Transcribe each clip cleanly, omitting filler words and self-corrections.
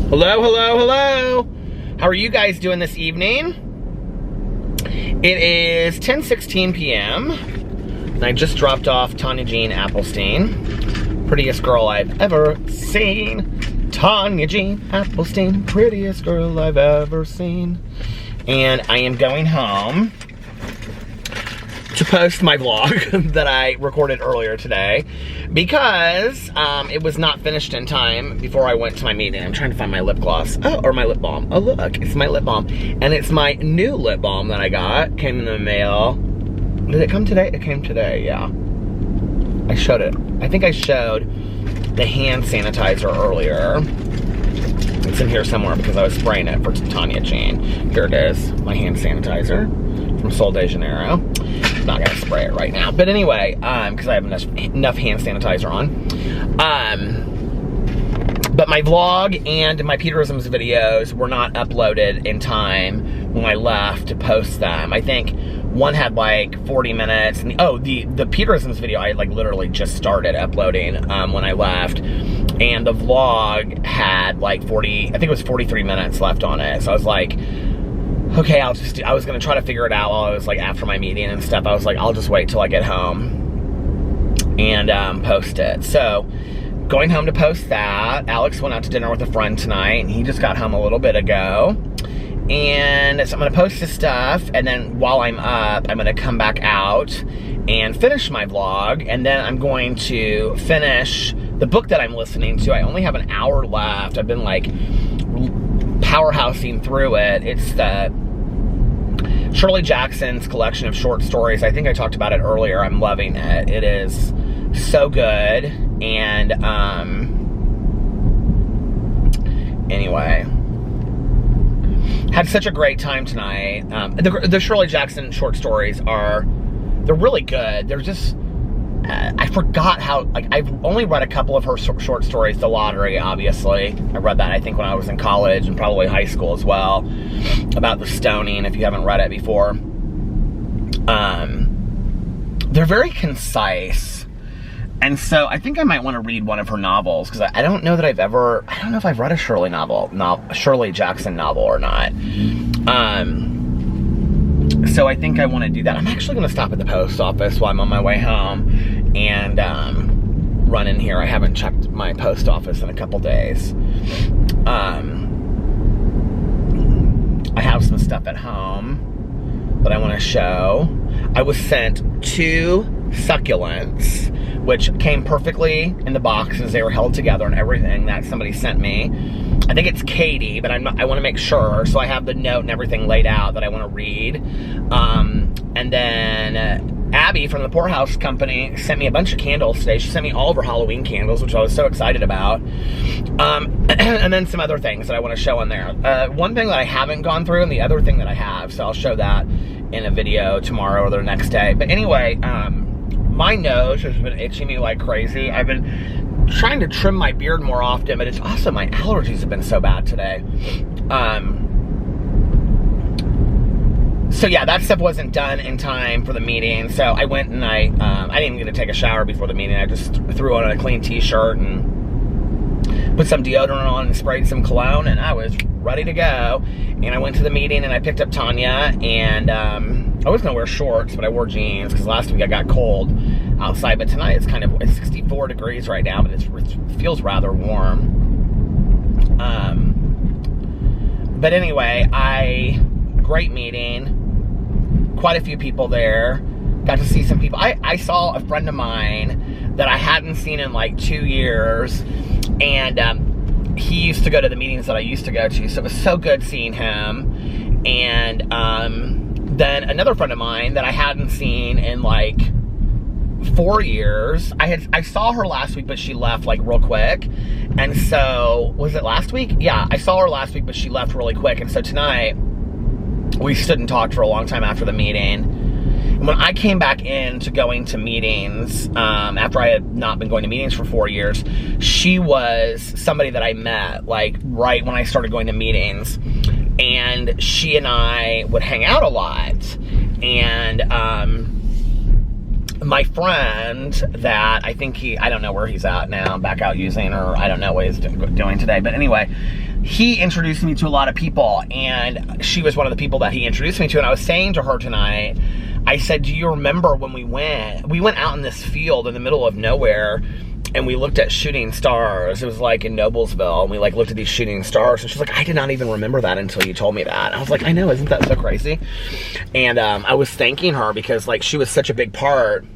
Hello, hello, hello. How are you guys doing this evening? It is 10:16 p.m. and I just dropped off Tanya Jean Applestein. Prettiest girl I've ever seen. Tanya Jean Applestein, prettiest girl I've ever seen. And I am going home to post my vlog that I recorded earlier today because it was not finished in time before I went to my meeting. I'm trying to find my lip gloss. Oh, or my lip balm. Oh look, it's my lip balm. And it's my new lip balm that I got. Came in the mail. Did it come today? It came today, yeah. I showed it. I think I showed the hand sanitizer earlier. It's in here somewhere because I was spraying it for Tanya Jean. Here it is, my hand sanitizer from Sol de Janeiro. Not gonna spray it right now, but anyway, because I have enough hand sanitizer on. But my vlog and my Peterisms videos were not uploaded in time when I left to post them. I think one had like 40 minutes, and the Peterisms video I like literally just started uploading when I left, and the vlog had like 40, I think it was 43 minutes left on it. So I was like, okay, I was gonna try to figure it out while I was like after my meeting and stuff. I was like, I'll just wait till I get home and post it. So going home to post that. Alex went out to dinner with a friend tonight, and he just got home a little bit ago. And so I'm gonna post this stuff, and then while I'm up, I'm gonna come back out and finish my vlog, and then I'm going to finish the book that I'm listening to. I only have an hour left. I've been like powerhousing through it. It's the Shirley Jackson's collection of short stories. I think I talked about it earlier. I'm loving it. It is so good. And anyway, had such a great time tonight. The Shirley Jackson short stories they're really good. They're just, I forgot how, like, I've only read a couple of her short stories. The Lottery, obviously. I read that, I think, when I was in college and probably high school as well. About the stoning, if you haven't read it before. They're very concise. And so I think I might want to read one of her novels, because I don't know that I don't know if I've read a Shirley Jackson novel or not. So I think I want to do that. I'm actually going to stop at the post office while I'm on my way home and run in here. I haven't checked my post office in a couple days. I have some stuff at home that I want to show. I was sent 2 succulents, which came perfectly in the boxes. They were held together and everything that somebody sent me. I think it's Katie, but I want to make sure. So I have the note and everything laid out that I want to read. And then Abby from the Poorhouse Company sent me a bunch of candles today. She sent me all of her Halloween candles, which I was so excited about. And then some other things that I want to show on there. One thing that I haven't gone through, and the other thing that I have. So I'll show that in a video tomorrow or the next day. But anyway, my nose has been itching me like crazy. I've been trying to trim my beard more often, but it's also my allergies have been so bad today. So yeah, that stuff wasn't done in time for the meeting. So I went and I didn't even get to take a shower before the meeting. I just threw on a clean t-shirt and put some deodorant on and sprayed some cologne, and I was ready to go. And I went to the meeting and I picked up Tanya, and I was gonna wear shorts, but I wore jeans because last week I got cold outside. But tonight it's 64 degrees right now, but it feels rather warm. But anyway, great meeting. Quite a few people there. Got to see some people. I saw a friend of mine that I hadn't seen in like 2 years, and he used to go to the meetings that I used to go to, so it was so good seeing him. And then another friend of mine that I hadn't seen in like 4 years. I saw her last week, but she left like real quick. And so, was it last week? Yeah, I saw her last week, but she left really quick. And so tonight, we stood and talked for a long time after the meeting. And when I came back into going to meetings, after I had not been going to meetings for 4 years, she was somebody that I met, like, right when I started going to meetings. And she and I would hang out a lot. And, my friend that I think I don't know where he's at now, back out using, or I don't know what he's doing today. But anyway, he introduced me to a lot of people, and she was one of the people that he introduced me to. And I was saying to her tonight, I said, do you remember when we went out in this field in the middle of nowhere, and we looked at shooting stars. It was like in Noblesville, and we like looked at these shooting stars. And she's like, I did not even remember that until you told me that. I was like, I know, isn't that so crazy? And I was thanking her because like she was such a big part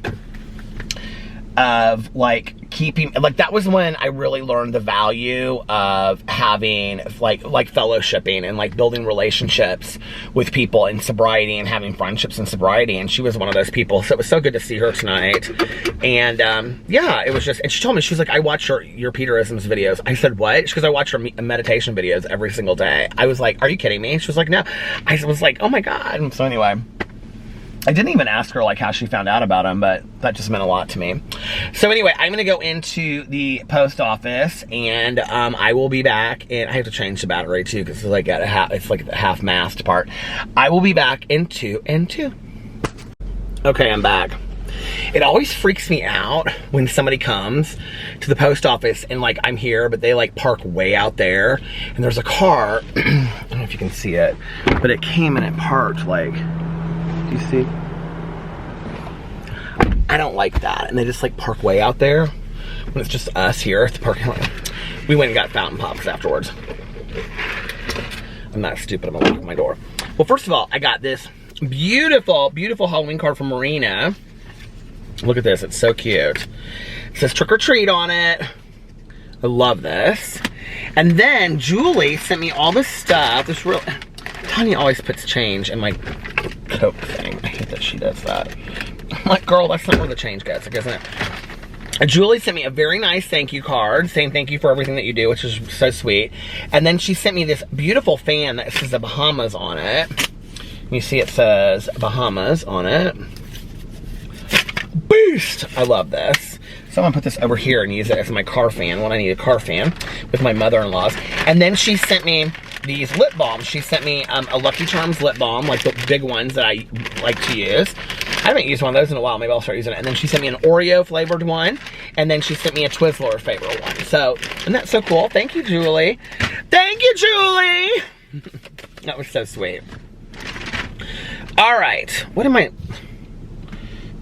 of like keeping, like that was when I really learned the value of having like fellowshipping and like building relationships with people in sobriety and having friendships in sobriety. And she was one of those people. So it was so good to see her tonight. And yeah, it was just, and she told me, she was like, I watch your Peterisms videos. I said, what? She goes, I watch her meditation videos every single day. I was like, are you kidding me? She was like, no. I was like, oh my God. And so anyway, I didn't even ask her like how she found out about him, but that just meant a lot to me. So anyway, I'm gonna go into the post office, and I will be back. And I have to change the battery too because it's like at it's like the half mast part. I will be back in two. Okay, I'm back. It always freaks me out when somebody comes to the post office and like I'm here, but they like park way out there, and there's a car. I don't know if you can see it, but it came and it parked like. You see? I don't like that. And they just like park way out there when it's just us here at the parking lot. We went and got fountain pops afterwards. I'm not stupid, I'm gonna lock my door. Well, first of all, I got this beautiful, beautiful Halloween card from Marina. Look at this, it's so cute. It says trick or treat on it. I love this. And then Julie sent me all this stuff. This real, Tanya always puts change in my Coke thing. I hate that she does that. I'm like, girl, that's not where the change goes, isn't it? Julie sent me a very nice thank you card, saying thank you for everything that you do, which is so sweet. And then she sent me this beautiful fan that says the Bahamas on it. You see it says Bahamas on it. Beast! I love this. So I'm gonna put this over here and use it as my car fan when I need a car fan with my mother-in-law's. And then she sent me these lip balms. She sent me a Lucky Charms lip balm, like the big ones that I like to use. I haven't used one of those in a while. Maybe I'll start using it. And then she sent me an Oreo flavored one. And then she sent me a Twizzler flavored one. So, isn't that so cool? Thank you, Julie. Thank you, Julie. That was so sweet. All right. What am I...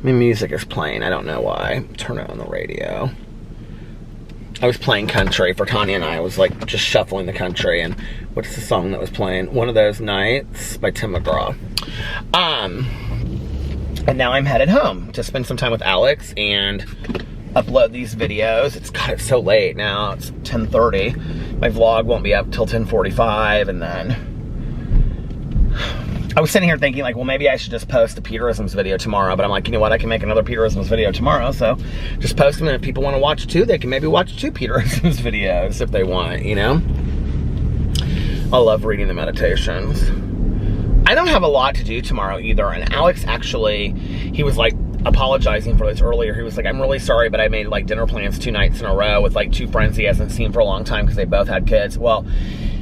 My music is playing. I don't know why. Turn it on the radio. I was playing country for Tanya and I was like just shuffling the country. And what's the song that was playing? One of Those Nights by Tim McGraw. And now I'm headed home to spend some time with Alex and upload these videos. It's so late now. It's 10:30. My vlog won't be up till 10:45, and then I was sitting here thinking like, well, maybe I should just post the Peterisms video tomorrow, but I'm like, you know what? I can make another Peterisms video tomorrow, so just post them, and if people want to watch two, they can maybe watch two Peterisms videos if they want, you know? I love reading the meditations. I don't have a lot to do tomorrow either, and Alex actually, he was like apologizing for this earlier. He was like, I'm really sorry, but I made like dinner plans 2 nights in a row with like 2 friends he hasn't seen for a long time because they both had kids. Well,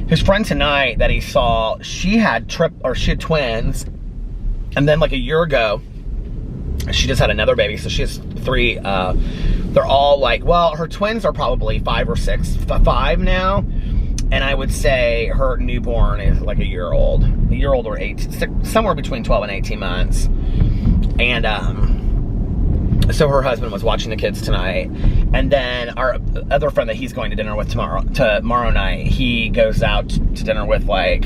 his friend tonight that he saw, she had twins, and then like a year ago, she just had another baby, so she has 3. They're all like, well, her twins are probably 5 or 6, 5 now, and I would say her newborn is like a year old or 8, somewhere between 12 and 18 months. And so her husband was watching the kids tonight, and then our other friend that he's going to dinner with tomorrow night, he goes out to dinner with like,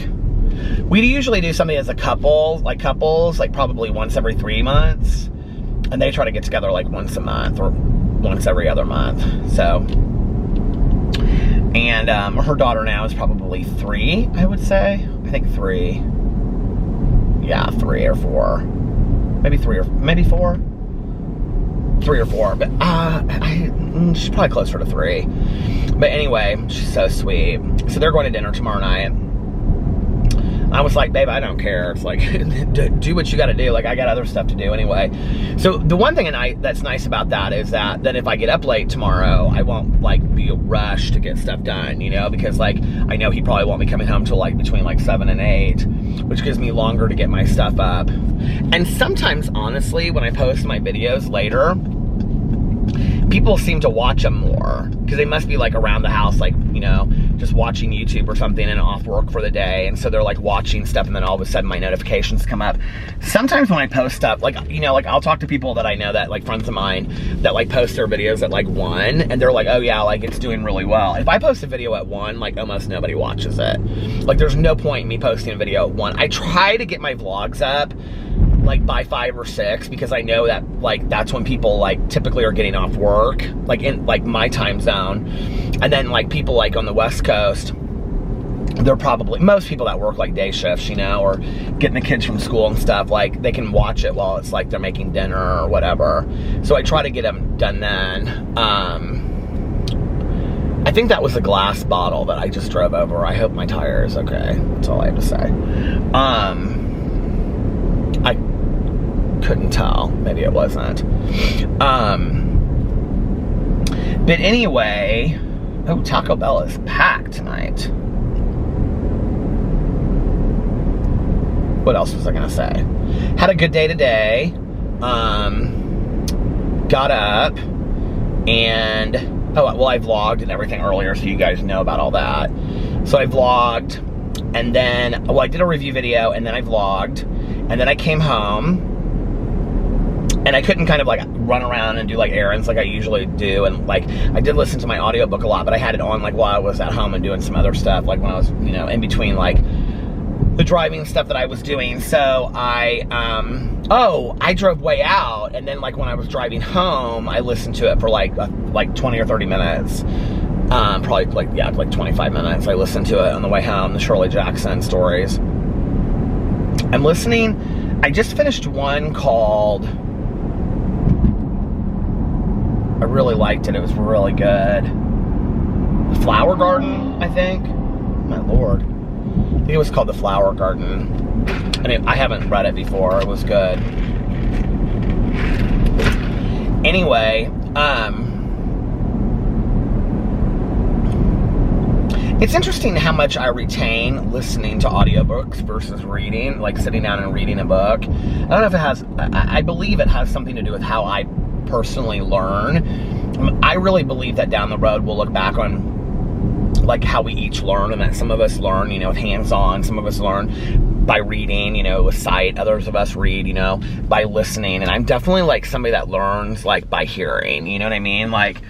we usually do something as a couple, like couples, like probably once every 3 months, and they try to get together like once a month or once every other month. So, and her daughter now is probably 3, I would say. I think 3. Yeah, 3 or 4. Maybe 3 or maybe 4. 3 or 4, but she's probably closer to 3. But anyway, she's so sweet. So they're going to dinner tomorrow night. I was like, babe, I don't care. It's like, do what you got to do. Like, I got other stuff to do anyway. So the one thing that's nice about that is that if I get up late tomorrow, I won't like be rushed to get stuff done, you know, because like I know he probably won't be coming home till like between like 7 and 8, which gives me longer to get my stuff up. And sometimes, honestly, when I post my videos later, people seem to watch them more because they must be like around the house, like, you know, just watching YouTube or something and off work for the day. And so they're like watching stuff, and then all of a sudden my notifications come up. Sometimes when I post stuff, like, you know, like I'll talk to people that I know that, like friends of mine that like post their videos at like 1, and they're like, oh yeah, like it's doing really well. If I post a video at 1, like almost nobody watches it. Like there's no point in me posting a video at 1. I try to get my vlogs up like by 5 or 6, because I know that like that's when people like typically are getting off work, like in like my time zone. And then like people like on the West Coast, they're probably, most people that work like day shifts, you know, or getting the kids from school and stuff, like they can watch it while it's like they're making dinner or whatever. So I try to get them done then. I think that was a glass bottle that I just drove over. I hope my tire is okay. That's all I have to say. I couldn't tell. Maybe it wasn't. But anyway, oh, Taco Bell is packed tonight. What else was I gonna say? Had a good day today. Got up and, oh, well, I vlogged and everything earlier, so you guys know about all that. So I vlogged, and then, well, I did a review video, and then I vlogged, and then I came home, and I couldn't kind of like run around and do like errands like I usually do. And like, I did listen to my audiobook a lot, but I had it on like while I was at home and doing some other stuff, like when I was, you know, in between like the driving stuff that I was doing. So I drove way out, and then like when I was driving home, I listened to it for like 20 or 30 minutes. Probably like, yeah, like 25 minutes. I listened to it on the way home, the Shirley Jackson stories. I'm listening, I just finished one called, I really liked it. It was really good. The Flower Garden, I think. My Lord. I think it was called The Flower Garden. And I haven't read it before. It was good. Anyway, it's interesting how much I retain listening to audiobooks versus reading, like sitting down and reading a book. I don't know if it has, I believe it has something to do with how I personally learn. I really believe that down the road we'll look back on like how we each learn, and that some of us learn, you know, with hands-on, some of us learn by reading, you know, with sight, others of us read, you know, by listening. And I'm definitely like somebody that learns like by hearing, you know what I mean? Like,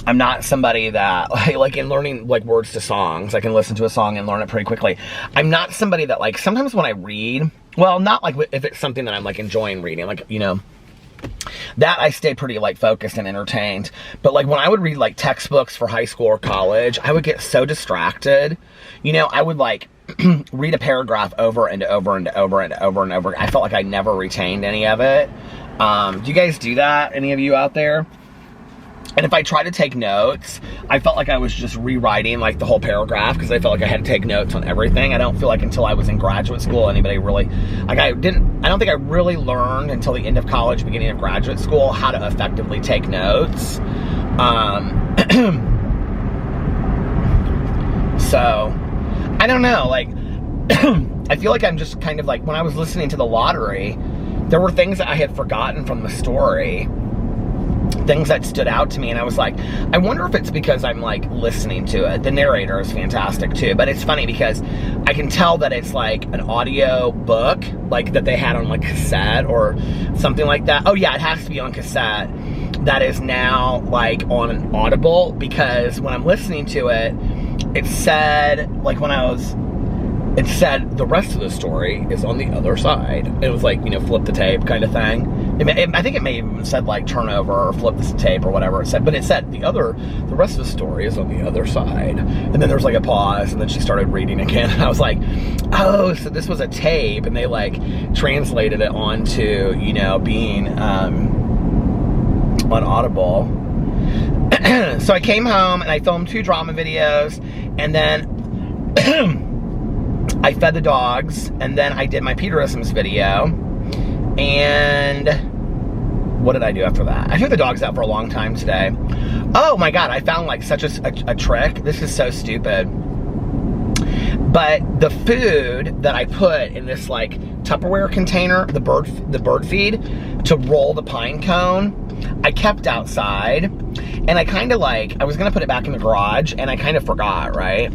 I'm not somebody that, like in learning like words to songs, I can listen to a song and learn it pretty quickly. I'm not somebody that like, sometimes when I read, well, not like if it's something that I'm like enjoying reading, like, you know, that I stay pretty like focused and entertained. But like when I would read like textbooks for high school or college, I would get so distracted. You know, I would like read a paragraph over and over and over and over and over. I felt like I never retained any of it. Do you guys do that? Any of you out there? And if I try to take notes, I felt like I was just rewriting like the whole paragraph, because I felt like I had to take notes on everything. I don't feel like until I was in graduate school anybody really, like I don't think I really learned until the end of college, beginning of graduate school, how to effectively take notes. So, I don't know, like, I feel like I'm just kind of like, when I was listening to The Lottery, there were things that I had forgotten from the story, things that stood out to me, and I was like, I wonder if it's because I'm like listening to it. The narrator is fantastic too, but it's funny because I can tell that it's like an audio book, like that they had on like cassette or something like that. Oh yeah, it has to be on cassette. That is now like on an Audible, because when I'm listening to it, it said, like when I was, it said the rest of the story is on the other side. It was like, you know, flip the tape kind of thing. I think it may have even said like turn over or flip this tape or whatever it said, but it said the rest of the story is on the other side. And then there was like a pause, and then she started reading again, and I was like, oh, so this was a tape, and they like translated it onto, you know, being on Audible. So I came home and I filmed 2 drama videos, and then I fed the dogs, and then I did my Peterisms video. And what did I do after that? I took the dogs out for a long time today. Oh my God, I found like such a trick. This is so stupid. But the food that I put in this like Tupperware container, the bird feed, to roll the pine cone, I kept outside, and I kind of like, I was gonna put it back in the garage, and I kind of forgot, right?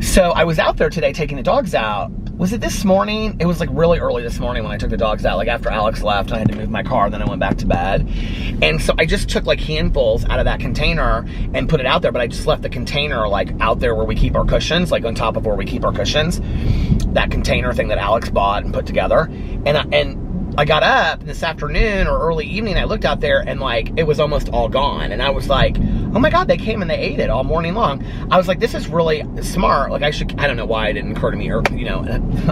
So I was out there today taking the dogs out. Was it this morning? It was like really early this morning when I took the dogs out, like after Alex left and I had to move my car, and then I went back to bed. And so I just took like handfuls out of that container and put it out there, but I just left the container like out there where we keep our cushions, like on top of where we keep our cushions. That container thing that Alex bought and put together. And I got up this afternoon or early evening, I looked out there and like it was almost all gone. And I was like, oh my God, they came and they ate it all morning long. I was like, this is really smart. Like I don't know why it didn't occur to me, or, you know,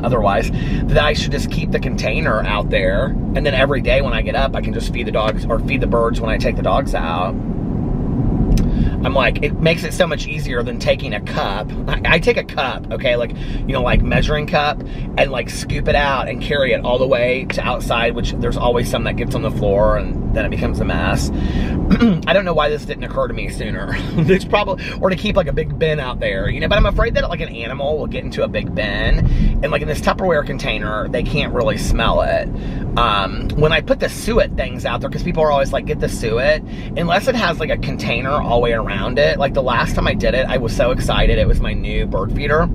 otherwise, that I should just keep the container out there. And then every day when I get up, I can just feed the dogs or feed the birds when I take the dogs out. I'm like, it makes it so much easier than taking a cup. I take a cup, okay, like, you know, like measuring cup, and like scoop it out and carry it all the way to outside, which there's always some that gets on the floor and then it becomes a mess. I don't know why this didn't occur to me sooner. It's probably, or to keep like a big bin out there, you know, but I'm afraid that like an animal will get into a big bin, and like in this Tupperware container, they can't really smell it. When I put the suet things out there, because people are always like, get the suet, unless it has like a container all the way around it. Like the last time I did it, I was so excited. It was my new bird feeder.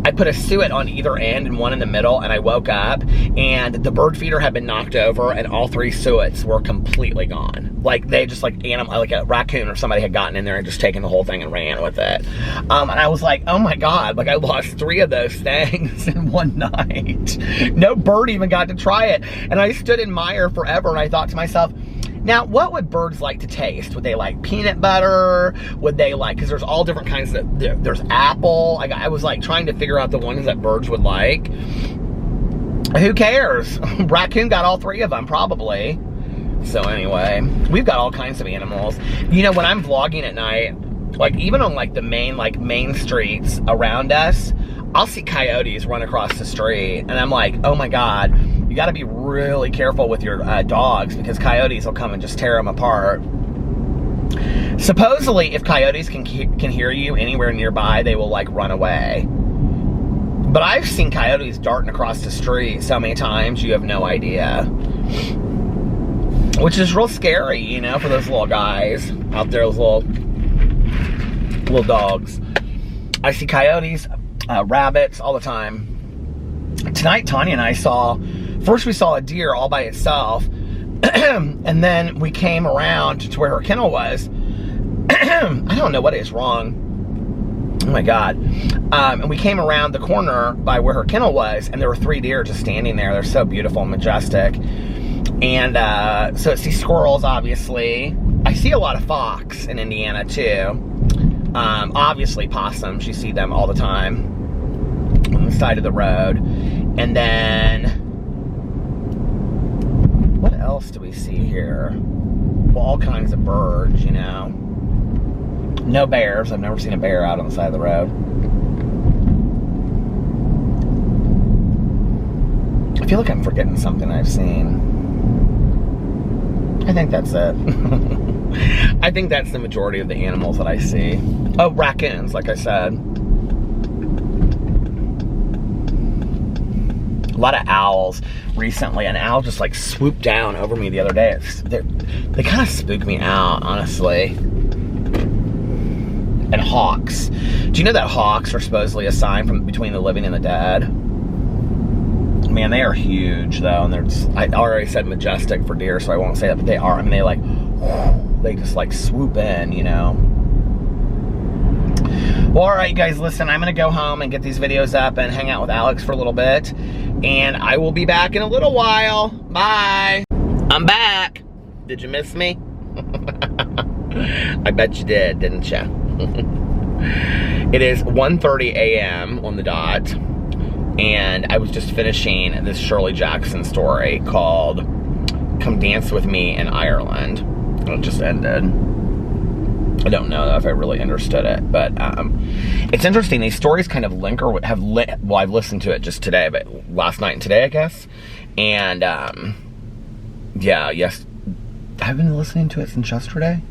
I put a suet on either end and one in the middle, and I woke up and the bird feeder had been knocked over and all 3 suets were completely gone. Like they just like like a raccoon or somebody had gotten in there and just taken the whole thing and ran with it. And I was like, oh my God, like I lost 3 of those things in one night. No bird even got to try it. And I stood in Meijer forever, and I thought to myself, now, what would birds like to taste? Would they like peanut butter? Would they like, because there's all different kinds of, there's apple. I was like trying to figure out the ones that birds would like. Who cares? Raccoon got all 3 of them, probably. So anyway, we've got all kinds of animals. You know, when I'm vlogging at night, like even on like the main streets around us, I'll see coyotes run across the street, and I'm like, oh my God, you gotta be really careful with your dogs, because coyotes will come and just tear them apart. Supposedly, if coyotes can hear you anywhere nearby, they will like run away. But I've seen coyotes darting across the street so many times, you have no idea. Which is real scary, you know, for those little guys out there, those little dogs. I see coyotes, rabbits all the time. Tonight, Tanya and I first we saw a deer all by itself, and then we came around to where her kennel was. I don't know what is wrong. Oh my God. And we came around the corner by where her kennel was, and there were 3 deer just standing there. They're so beautiful and majestic. And so I see squirrels, obviously. I see a lot of fox in Indiana too. Obviously possums, you see them all the time on the side of the road. And then, what else do we see here? Well, all kinds of birds, you know. No bears. I've never seen a bear out on the side of the road. I feel like I'm forgetting something I've seen. I think that's it. I think that's the majority of the animals that I see. Oh, raccoons, like I said. A lot of owls recently. An owl just like swooped down over me the other day. They kind of spook me out, honestly. And hawks. Do you know that hawks are supposedly a sign from between the living and the dead? Man, they are huge though, and they're just, I already said majestic for deer, so I won't say that, but they are. I mean, they just like swoop in, you know. Well, all right, guys, listen, I'm gonna go home and get these videos up and hang out with Alex for a little bit, and I will be back in a little while. Bye. I'm back. Did you miss me? I bet you did, didn't you? It is 1:30 a.m. on the dot. And I was just finishing this Shirley Jackson story called Come Dance With Me in Ireland. It just ended. I don't know if I really understood it, but it's interesting. These stories kind of link, or well, I've listened to it just today, but last night and today, I guess. And yeah, yes, I've been listening to it since yesterday.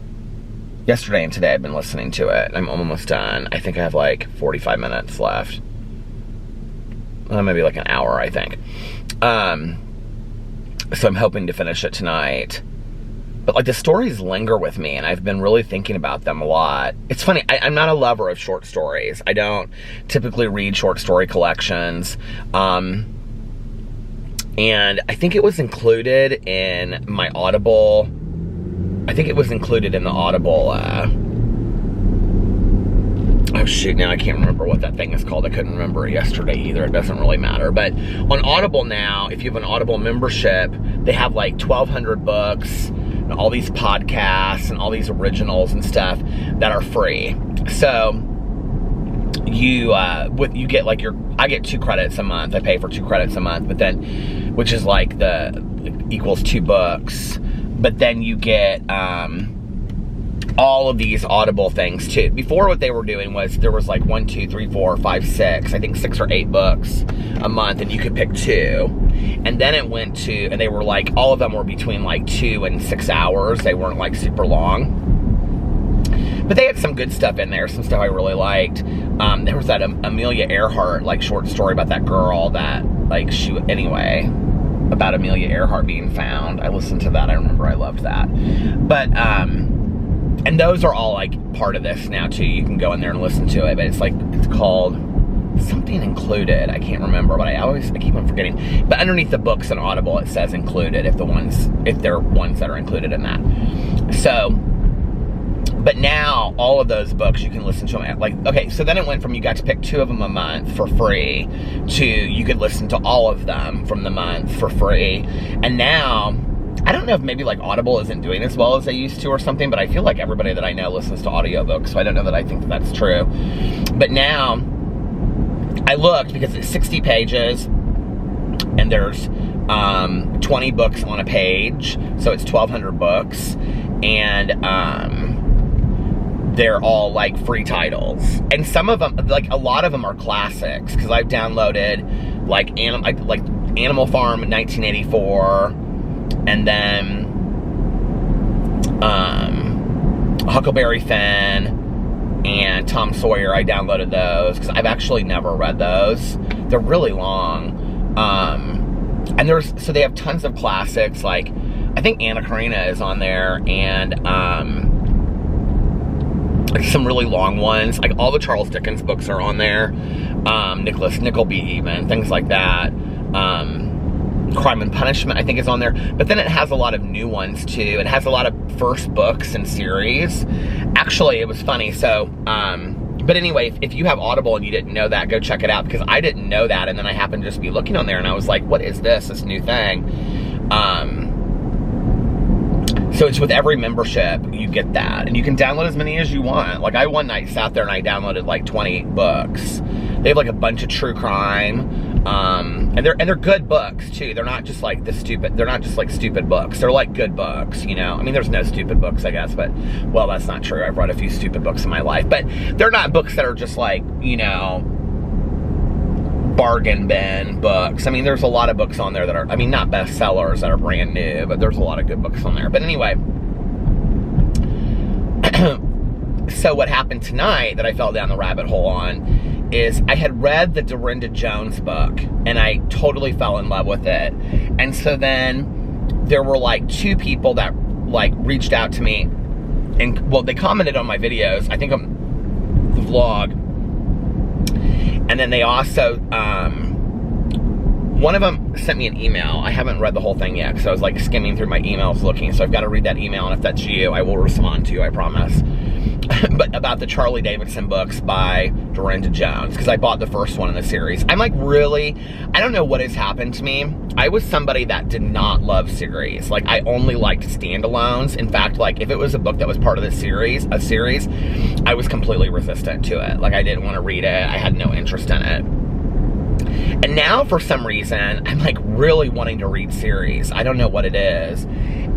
Yesterday and today I've been listening to it. I'm almost done. I think I have like 45 minutes left. Maybe like an hour, I think. So I'm hoping to finish it tonight. But like the stories linger with me, and I've been really thinking about them a lot. It's funny, I'm not a lover of short stories. I don't typically read short story collections. And I think it was included in my Audible. I think it was included in the Audible, oh shoot, now I can't remember what that thing is called. I couldn't remember it yesterday either. It doesn't really matter. But on Audible now, if you have an Audible membership, they have like 1,200 books, and all these podcasts, and all these originals and stuff that are free. So you get like I get 2 credits a month. I pay for 2 credits a month, but then, which is like equals 2 books. But then you get all of these Audible things too. Before, what they were doing was there was like 1, 2, 3, 4, 5, 6, I think 6 or 8 books a month, and you could pick 2. And then it went to, and they were like, all of them were between like 2 and 6 hours. They weren't like super long. But they had some good stuff in there, some stuff I really liked. There was that Amelia Earhart like short story about that girl that like anyway, about Amelia Earhart being found. I listened to that. I remember I loved that. But and those are all like part of this now too. You can go in there and listen to it, but it's called something included. I can't remember, but I keep on forgetting. But underneath the books on Audible, it says included if they're ones that are included in that. So, but now all of those books you can listen to them like, okay, so then it went from you got to pick 2 of them a month for free to you could listen to all of them from the month for free. And now, I don't know if maybe like Audible isn't doing as well as they used to or something, but I feel like everybody that I know listens to audiobooks, so I don't know that I think that's true. But now, I looked because it's 60 pages, and there's 20 books on a page, so it's 1,200 books, and they're all like free titles. And some of them, like a lot of them are classics, because I've downloaded like Animal Farm in 1984, and then Huckleberry Finn and Tom Sawyer. I downloaded those because I've actually never read those. They're really long. And so they have tons of classics, like I think Anna Karenina is on there, and like some really long ones, like all the Charles Dickens books are on there. Nicholas Nickleby, even things like that. Crime and Punishment, I think, is on there. But then it has a lot of new ones too. It has a lot of first books and series. Actually, it was funny. So, but anyway, if you have Audible and you didn't know that, go check it out, because I didn't know that, and then I happened to just be looking on there, and I was like, what is this new thing? So it's with every membership, you get that, and you can download as many as you want. Like I one night sat there and I downloaded like 20 books. They have like a bunch of true crime, and they're good books too. They're not just like they're not just like stupid books. They're like good books, you know. I mean, there's no stupid books, I guess, but well, that's not true. I've read a few stupid books in my life, but they're not books that are just like, you know, bargain bin books. I mean, there's a lot of books on there that are, I mean, not bestsellers that are brand new, but there's a lot of good books on there. But anyway, so what happened tonight that I fell down the rabbit hole on is I had read the Dorinda Jones book, and I totally fell in love with it. And so then there were like 2 people that like reached out to me, and well, they commented on my videos, I think on the vlog. And then they also, one of them sent me an email. I haven't read the whole thing yet, because I was like skimming through my emails looking, so I've got to read that email, and if that's you, I will respond to you, I promise. But about the Charlie Davidson books by Dorinda Jones, because I bought the first one in the series. I'm like, really, I don't know what has happened to me. I was somebody that did not love series. Like, I only liked standalones. In fact, like, if it was a book that was part of the series, I was completely resistant to it. Like, I didn't want to read it. I had no interest in it. And now, for some reason, I'm like really wanting to read series. I don't know what it is.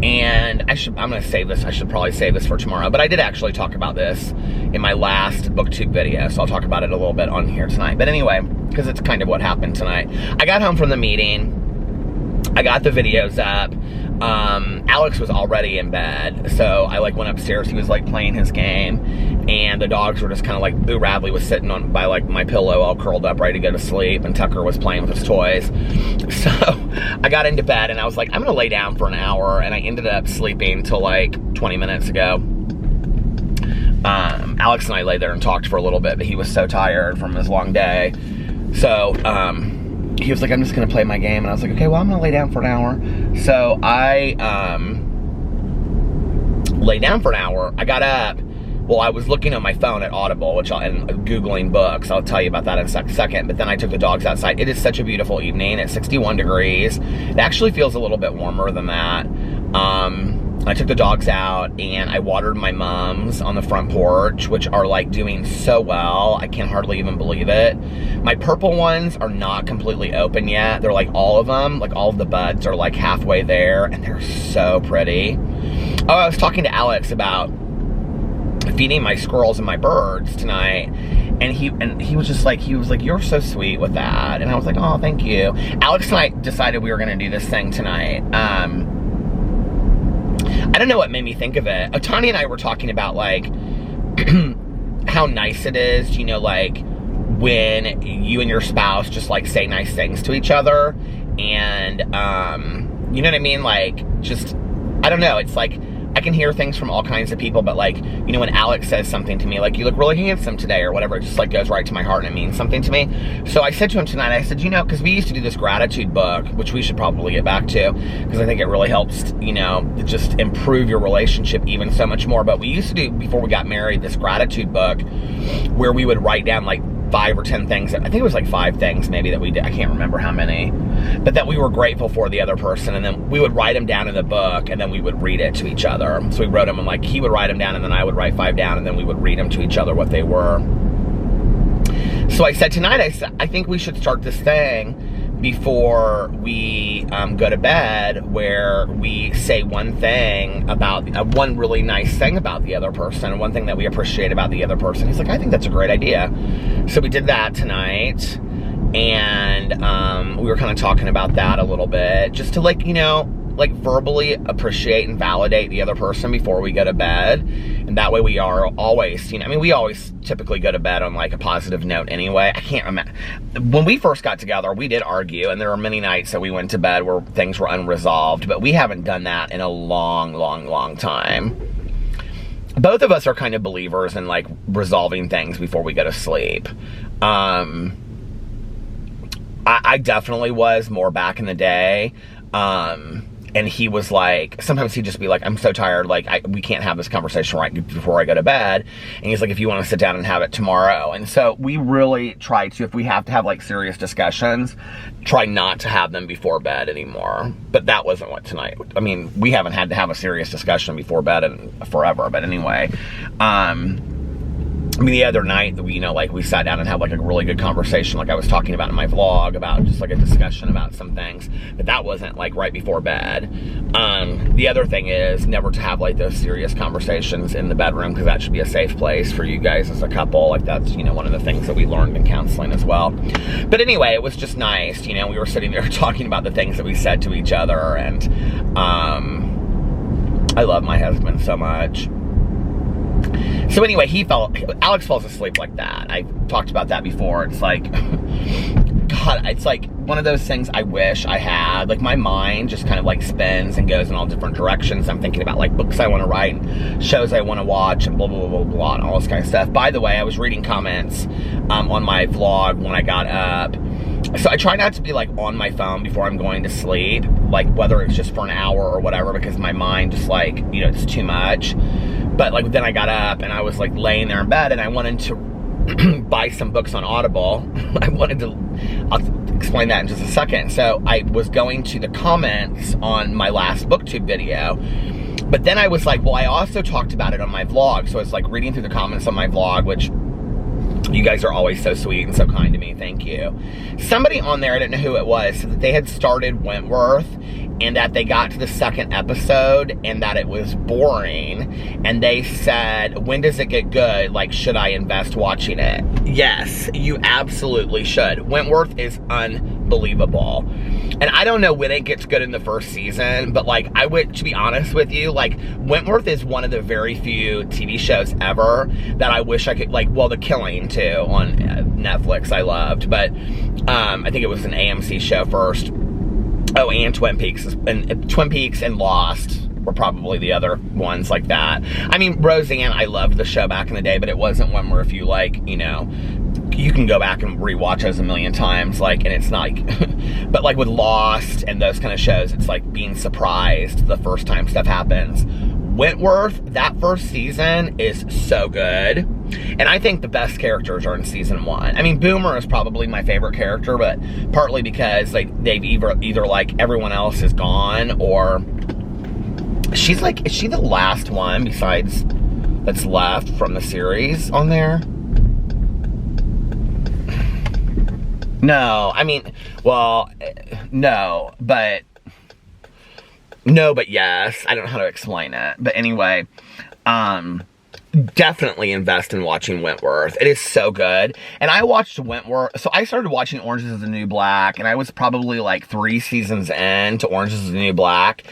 And I'm going to save this. I should probably save this for tomorrow. But I did actually talk about this in my last BookTube video, so I'll talk about it a little bit on here tonight. But anyway, because it's kind of what happened tonight. I got home from the meeting, I got the videos up. Alex was already in bed, so I like went upstairs. He was like playing his game, and the dogs were just kind of like, Boo Radley was sitting on by like my pillow all curled up ready to go to sleep, and Tucker was playing with his toys. So I got into bed and I was like, I'm gonna lay down for an hour, and I ended up sleeping till like 20 minutes ago. Alex and I lay there and talked for a little bit, but he was so tired from his long day. So he was like, I'm just gonna play my game, and I was like, okay, well, I'm gonna lay down for an hour. So I lay down for an hour. I got up. Well, I was looking on my phone at Audible, and Googling books. I'll tell you about that in a second. But then I took the dogs outside. It is such a beautiful evening. It's 61 degrees. It actually feels a little bit warmer than that. I took the dogs out and I watered my mums on the front porch, which are like doing so well. I can hardly even believe it. My purple ones are not completely open yet. They're like all of them, like all of the buds are like halfway there, and they're so pretty. Oh, I was talking to Alex about feeding my squirrels and my birds tonight, and he was just like, you're so sweet with that. And I was like, oh, thank you. Alex and I decided we were gonna do this thing tonight. I don't know what made me think of it. Tanya and I were talking about like how nice it is, you know, like when you and your spouse just like say nice things to each other, and you know what I mean? Like, just, I don't know, it's like I can hear things from all kinds of people, but like, you know, when Alex says something to me, like, you look really handsome today or whatever, it just like goes right to my heart and it means something to me. So I said to him tonight, I said, you know, because we used to do this gratitude book, which we should probably get back to, because I think it really helps, you know, just improve your relationship even so much more. But we used to do, before we got married, this gratitude book where we would write down like 5 or 10 things, I think it was like 5 things maybe that we did, I can't remember how many, but that we were grateful for the other person, and then we would write them down in the book, and then we would read it to each other. So we wrote them, and like he would write them down, and then I would write 5 down, and then we would read them to each other what they were. So I said tonight, I think we should start this thing before we go to bed, where we say one thing about, one really nice thing about the other person, and one thing that we appreciate about the other person. He's like, I think that's a great idea. So we did that tonight, and we were kind of talking about that a little bit, just to like, you know, like verbally appreciate and validate the other person before we go to bed. And that way we are always, you know, I mean, we always typically go to bed on like a positive note anyway. I can't remember. When we first got together, we did argue, and there were many nights that we went to bed where things were unresolved, but we haven't done that in a long, long, long time. Both of us are kind of believers in like resolving things before we go to sleep. I definitely was more back in the day. And he was like, sometimes he'd just be like, I'm so tired, like, we can't have this conversation right before I go to bed. And he's like, if you want to sit down and have it tomorrow. And so we really try to, if we have to have like serious discussions, try not to have them before bed anymore. But that wasn't what tonight, I mean, we haven't had to have a serious discussion before bed in forever. But anyway, I mean, the other night, you know, like we sat down and had like a really good conversation, like I was talking about in my vlog, about just like a discussion about some things, but that wasn't like right before bed. The other thing is never to have like those serious conversations in the bedroom, because that should be a safe place for you guys as a couple. Like that's, you know, one of the things that we learned in counseling as well. But anyway, it was just nice, you know, we were sitting there talking about the things that we said to each other, and I love my husband so much. So anyway, Alex falls asleep like that. I talked about that before. It's like, God, it's like one of those things I wish I had. Like my mind just kind of like spins and goes in all different directions. I'm thinking about like books I want to write, and shows I want to watch, and blah, blah, blah, blah, blah, and all this kind of stuff. By the way, I was reading comments on my vlog when I got up. So I try not to be like on my phone before I'm going to sleep, like whether it's just for an hour or whatever, because my mind just like, you know, it's too much. But like then I got up and I was like laying there in bed, and I wanted to buy some books on Audible. I'll explain that in just a second. So I was going to the comments on my last booktube video, but then I was like, well, I also talked about it on my vlog. So it's like reading through the comments on my vlog, which you guys are always so sweet and so kind to me. Thank you. Somebody on there, I didn't know who it was, said that they had started Wentworth, and that they got to the 2nd episode and that it was boring. And they said, when does it get good? Like, should I invest watching it? Yes, you absolutely should. Wentworth is unbelievable. believable. And I don't know when it gets good in the first season, but like, I would, to be honest with you, like, Wentworth is one of the very few TV shows ever that I wish I could, like, well, The Killing too on Netflix I loved, but I think it was an AMC show first. Oh, and Twin Peaks and Lost were probably the other ones like that. I mean, Roseanne, I loved the show back in the day, but it wasn't one where if you like, you know, you can go back and rewatch those a million times, like, and it's not like, but like with Lost and those kind of shows, it's like being surprised the first time stuff happens. Wentworth, that first season is so good. And I think the best characters are in season 1. I mean, Boomer is probably my favorite character, but partly because like they've either like everyone else is gone, or she's like, is she the last one besides that's left from the series on there? No, I mean, well, no, but yes. I don't know how to explain it. But anyway, definitely invest in watching Wentworth. It is so good. And I watched Wentworth. So I started watching Orange is the New Black, and I was probably like 3 seasons in to Orange is the New Black,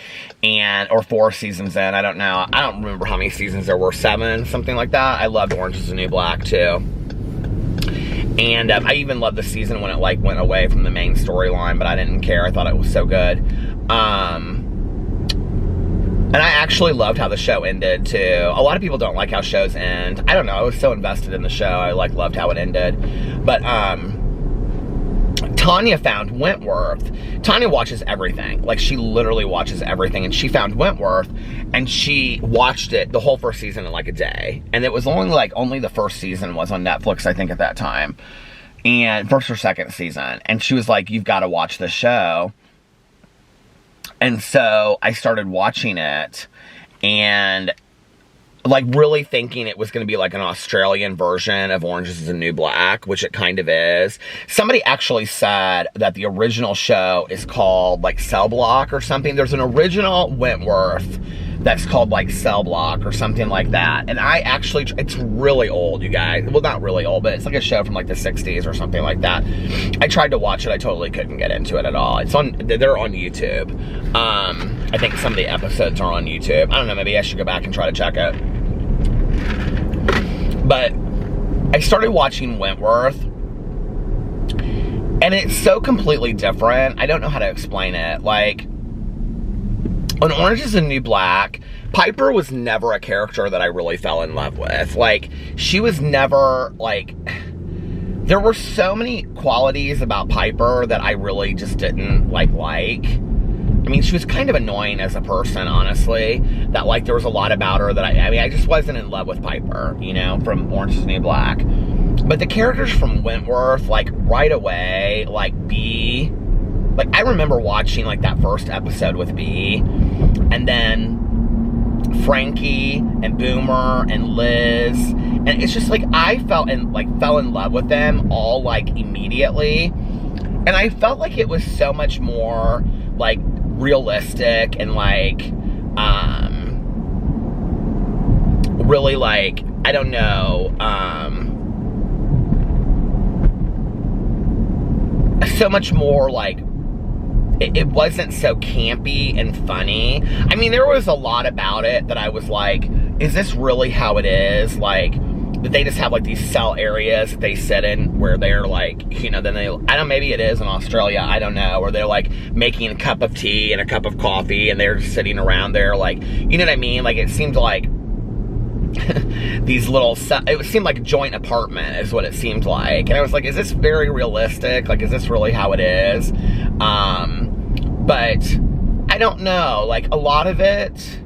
or 4 seasons in. I don't know. I don't remember how many seasons there were. 7, something like that. I loved Orange is the New Black too. And I even loved the season when it like went away from the main storyline, but I didn't care. I thought it was so good. And I actually loved how the show ended too. A lot of people don't like how shows end. I don't know. I was so invested in the show. I like loved how it ended. But Tanya found Wentworth. Tanya watches everything. Like, she literally watches everything. And she found Wentworth, and she watched it, the whole first season, in like a day. And it was only the first season was on Netflix, I think, at that time. And first or second season. And she was like, you've got to watch this show. And so I started watching it, and like really thinking it was going to be like an Australian version of Orange is the New Black, which it kind of is. Somebody actually said that the original show is called like Cell Block or something. There's an original Wentworth that's called like Cell Block or something like that. And I actually, it's really old, you guys. Well, not really old, but it's like a show from like the 60s or something like that. I tried to watch it. I totally couldn't get into it at all. They're on YouTube. I think some of the episodes are on YouTube. I don't know, maybe I should go back and try to check it. But I started watching Wentworth, and it's so completely different. I don't know how to explain it. Like, on Orange is the New Black, Piper was never a character that I really fell in love with. Like, she was never, like, there were so many qualities about Piper that I really just didn't, like. I mean, she was kind of annoying as a person, honestly, that, like, there was a lot about her that I just wasn't in love with Piper, you know, from Orange is the New Black. But the characters from Wentworth, like, right away, like, Bee, like, I remember watching, like, that first episode with Bee, and then Frankie and Boomer and Liz, and it's just, like, I fell in love with them all, like, immediately, and I felt like it was so much more, like, realistic and, like, really, like, I don't know, so much more, like, it wasn't so campy and funny. I mean, there was a lot about it that I was like, is this really how it is? Like, that they just have, like, these cell areas that they sit in where they're, like, you know, then maybe it is in Australia, I don't know, where they're, like, making a cup of tea and a cup of coffee, and they're just sitting around there, like, you know what I mean? Like, it seemed like these little, it seemed like a joint apartment is what it seemed like. And I was like, is this very realistic? Like, is this really how it is? But I don't know, like, a lot of it,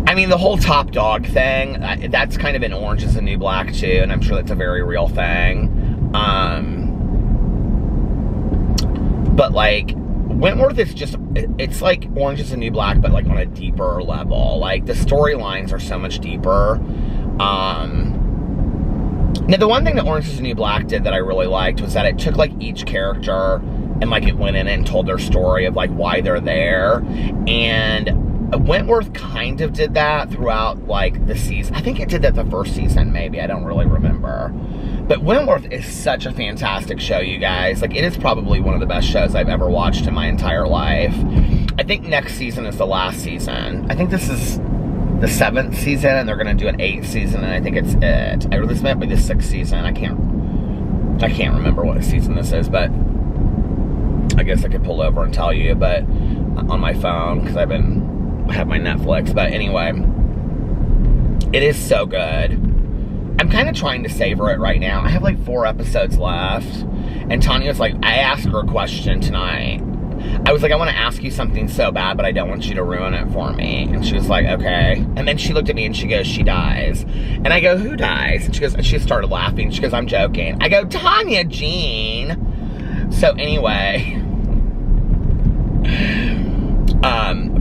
I mean, the whole top dog thing, that's kind of in Orange is the New Black too, and I'm sure that's a very real thing. But, like, Wentworth is just, it's like Orange is the New Black, but, like, on a deeper level. Like, the storylines are so much deeper. Now, the one thing that Orange is the New Black did that I really liked was that it took, like, each character and, like, it went in and told their story of, like, why they're there. And Wentworth kind of did that throughout, like, the season. I think it did that the first season, maybe. I don't really remember. But Wentworth is such a fantastic show, you guys. Like, it is probably one of the best shows I've ever watched in my entire life. I think next season is the last season. I think this is the 7th season, and they're going to do an 8th season, and I think it's it. Or this might be the 6th season. I can't remember what season this is, but I guess I could pull over and tell you, but on my phone, because I have my Netflix. But anyway, it is so good. I'm kind of trying to savor it right now. I have like 4 episodes left, and Tanya's like, I asked her a question tonight. I was like, I want to ask you something so bad, but I don't want you to ruin it for me. And she was like, okay. And then she looked at me and she goes, she dies. And I go, who dies? And she goes, and she started laughing. She goes, I'm joking. I go, Tanya Jean. So anyway,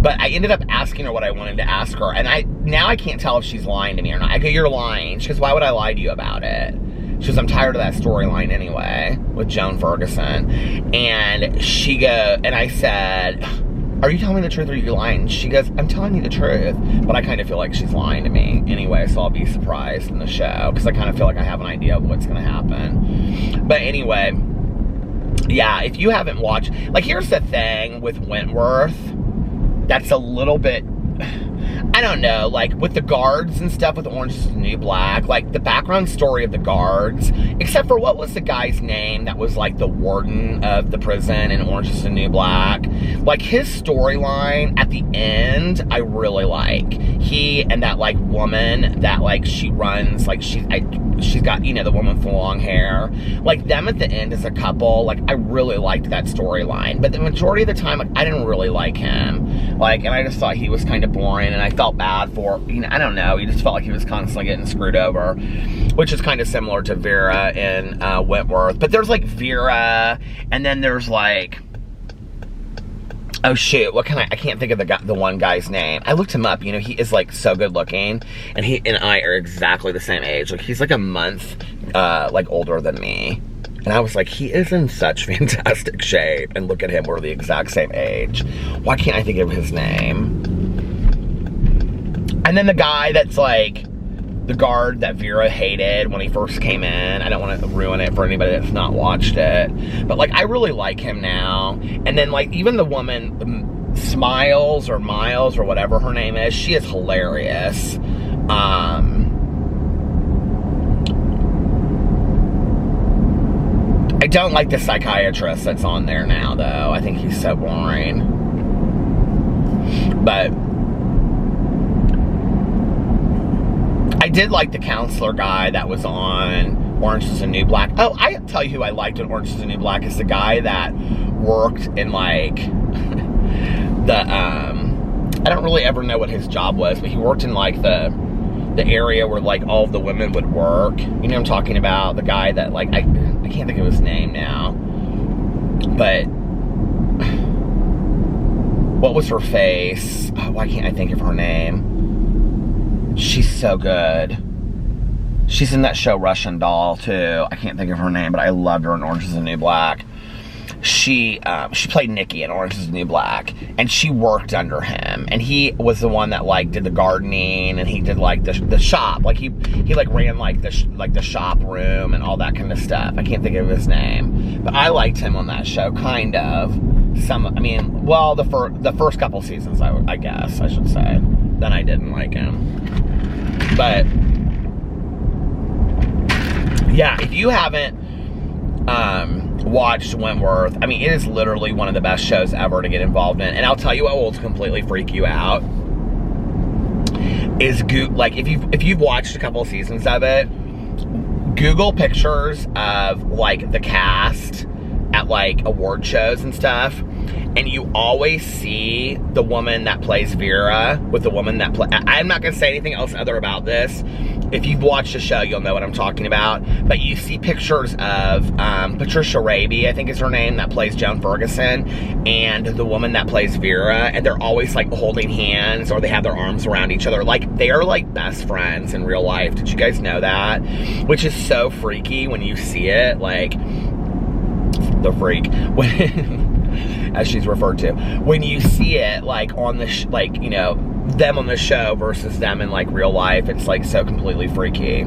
but I ended up asking her what I wanted to ask her. And now I can't tell if she's lying to me or not. I go, you're lying. She goes, why would I lie to you about it? She goes, I'm tired of that storyline anyway, with Joan Ferguson. And she goes, and I said, are you telling me the truth or are you lying? She goes, I'm telling you the truth. But I kind of feel like she's lying to me anyway, so I'll be surprised in the show, because I kind of feel like I have an idea of what's going to happen. But anyway, yeah, if you haven't watched, like, here's the thing with Wentworth that's a little bit, I don't know, like, with the guards and stuff, with Orange is the New Black, like, the background story of the guards, except for, what was the guy's name that was, like, the warden of the prison in Orange is the New Black? Like, his storyline at the end, I really like. He and that, like, woman that, like, she runs, like, she's got, you know, the woman with the long hair. Like, them at the end as a couple, like, I really liked that storyline. But the majority of the time, like, I didn't really like him. Like, and I just thought he was kind of boring, and I felt bad for, you know, I don't know, he just felt like he was constantly getting screwed over, which is kind of similar to Vera in Wentworth. But there's, like, Vera, and then there's, like, oh shoot, what can I can't think of the one guy's name. I looked him up, you know, he is, like, so good looking, and he and I are exactly the same age. Like, he's like a month like older than me. And I was like, he is in such fantastic shape, and look at him, we're the exact same age. Why can't I think of his name? And then the guy that's, like, the guard that Vera hated when he first came in. I don't want to ruin it for anybody that's not watched it. But, like, I really like him now. And then, like, even the woman, Smiles or Miles or whatever her name is, she is hilarious. I don't like the psychiatrist that's on there now, though. I think he's so boring. But I did like the counselor guy that was on Orange is the New Black. Oh, I tell you who I liked in Orange is the New Black is the guy that worked in, like, the, I don't really ever know what his job was, but he worked in, like, the area where, like, all of the women would work. You know what I'm talking about? The guy that, like, I can't think of his name now. But what was her face? Oh, why can't I think of her name? She's so good. She's in that show Russian Doll, too. I can't think of her name, but I loved her in Orange is the New Black. She played Nikki in Orange is the New Black, and she worked under him, and he was the one that, like, did the gardening, and he did, like, the shop, like, he like ran, like, the shop room and all that kind of stuff. I can't think of his name, but I liked him on that show, kind of. I mean, well, the first couple seasons, I guess I should say. Then I didn't like him, but yeah, if you haven't watched Wentworth, I mean, it is literally one of the best shows ever to get involved in. And I'll tell you what will completely freak you out is like, if you've watched a couple of seasons of it, Google pictures of, like, the cast at, like, award shows and stuff, and you always see the woman that plays Vera with the woman that I'm not gonna say anything else other about this. If you've watched the show, you'll know what I'm talking about. But you see pictures of Patricia Raby, I think is her name, that plays Joan Ferguson, and the woman that plays Vera, and they're always, like, holding hands, or they have their arms around each other. Like, they are, like, best friends in real life. Did you guys know that? Which is so freaky when you see it, like, the freak, when, as she's referred to, when you see it, like, on the, like, you know, them on the show versus them in, like, real life, it's, like, so completely freaky.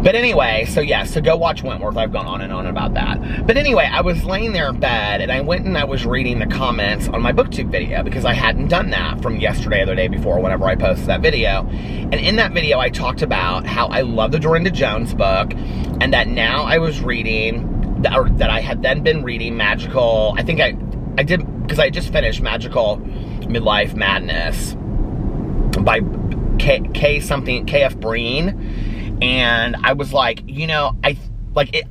But anyway, so yeah, so go watch Wentworth. I've gone on and on about that. But anyway, I was laying there in bed and I went and I was reading the comments on my BookTube video because I hadn't done that from yesterday or the day before whenever I posted that video. And in that video, I talked about how I love the Dorinda Jones book and that now I was reading, or that I had then been reading Magical, I think I did, because I just finished Magical Midlife Madness by K.F. Breen, and I was like, you know, I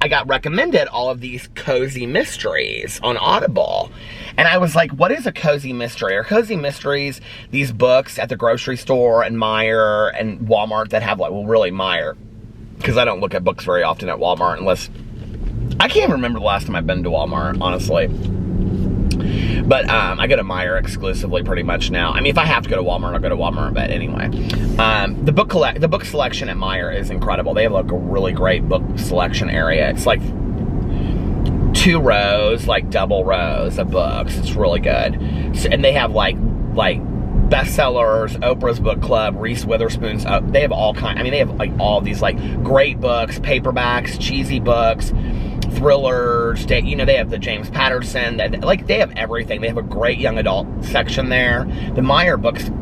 got recommended all of these cozy mysteries on Audible, and I was like, what is a cozy mystery? Are cozy mysteries these books at the grocery store and Meijer and Walmart that have like, well, really Meijer, because I don't look at books very often at Walmart unless, I can't remember the last time I've been to Walmart, honestly. But I go to Meijer exclusively pretty much now. I mean, if I have to go to Walmart, I'll go to Walmart, but anyway. The book selection at Meijer is incredible. They have like a really great book selection area. It's like 2 rows, like double rows of books. It's really good. So, and they have like bestsellers, Oprah's Book Club, Reese Witherspoon's, they have all kinds. I mean, they have like all these like great books, paperbacks, cheesy books, thrillers, you know, they have the James Patterson, like they have everything. They have a great young adult section there. The Meijer books the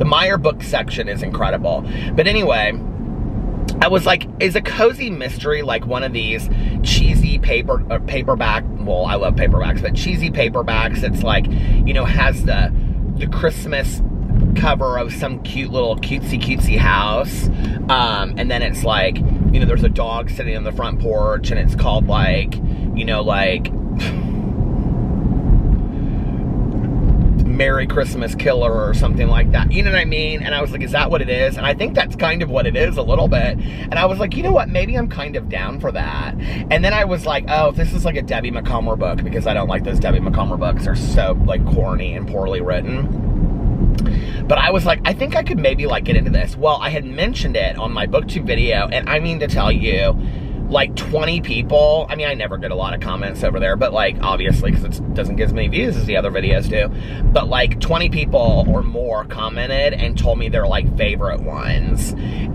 Meijer book section is incredible. But anyway, I was like, is a cozy mystery like one of these cheesy paperback, well, I love paperbacks, but cheesy paperbacks that's like, you know, has the Christmas cover of some cute little cutesy house, and then it's like, you know, there's a dog sitting on the front porch and it's called like, you know, like Merry Christmas Killer or something like that. You know what I mean? And I was like, is that what it is? And I think that's kind of what it is a little bit. And I was like, you know what? Maybe I'm kind of down for that. And then I was like, oh, if this is like a Debbie McComber book, because I don't like those Debbie McComber books. They're so like corny and poorly written. But I was like, I think I could maybe like get into this. Well, I had mentioned it on my BookTube video, and I mean to tell you, like 20 people, I mean, I never get a lot of comments over there, but like, obviously, because it doesn't get as many views as the other videos do, but like 20 people or more commented and told me their like favorite ones.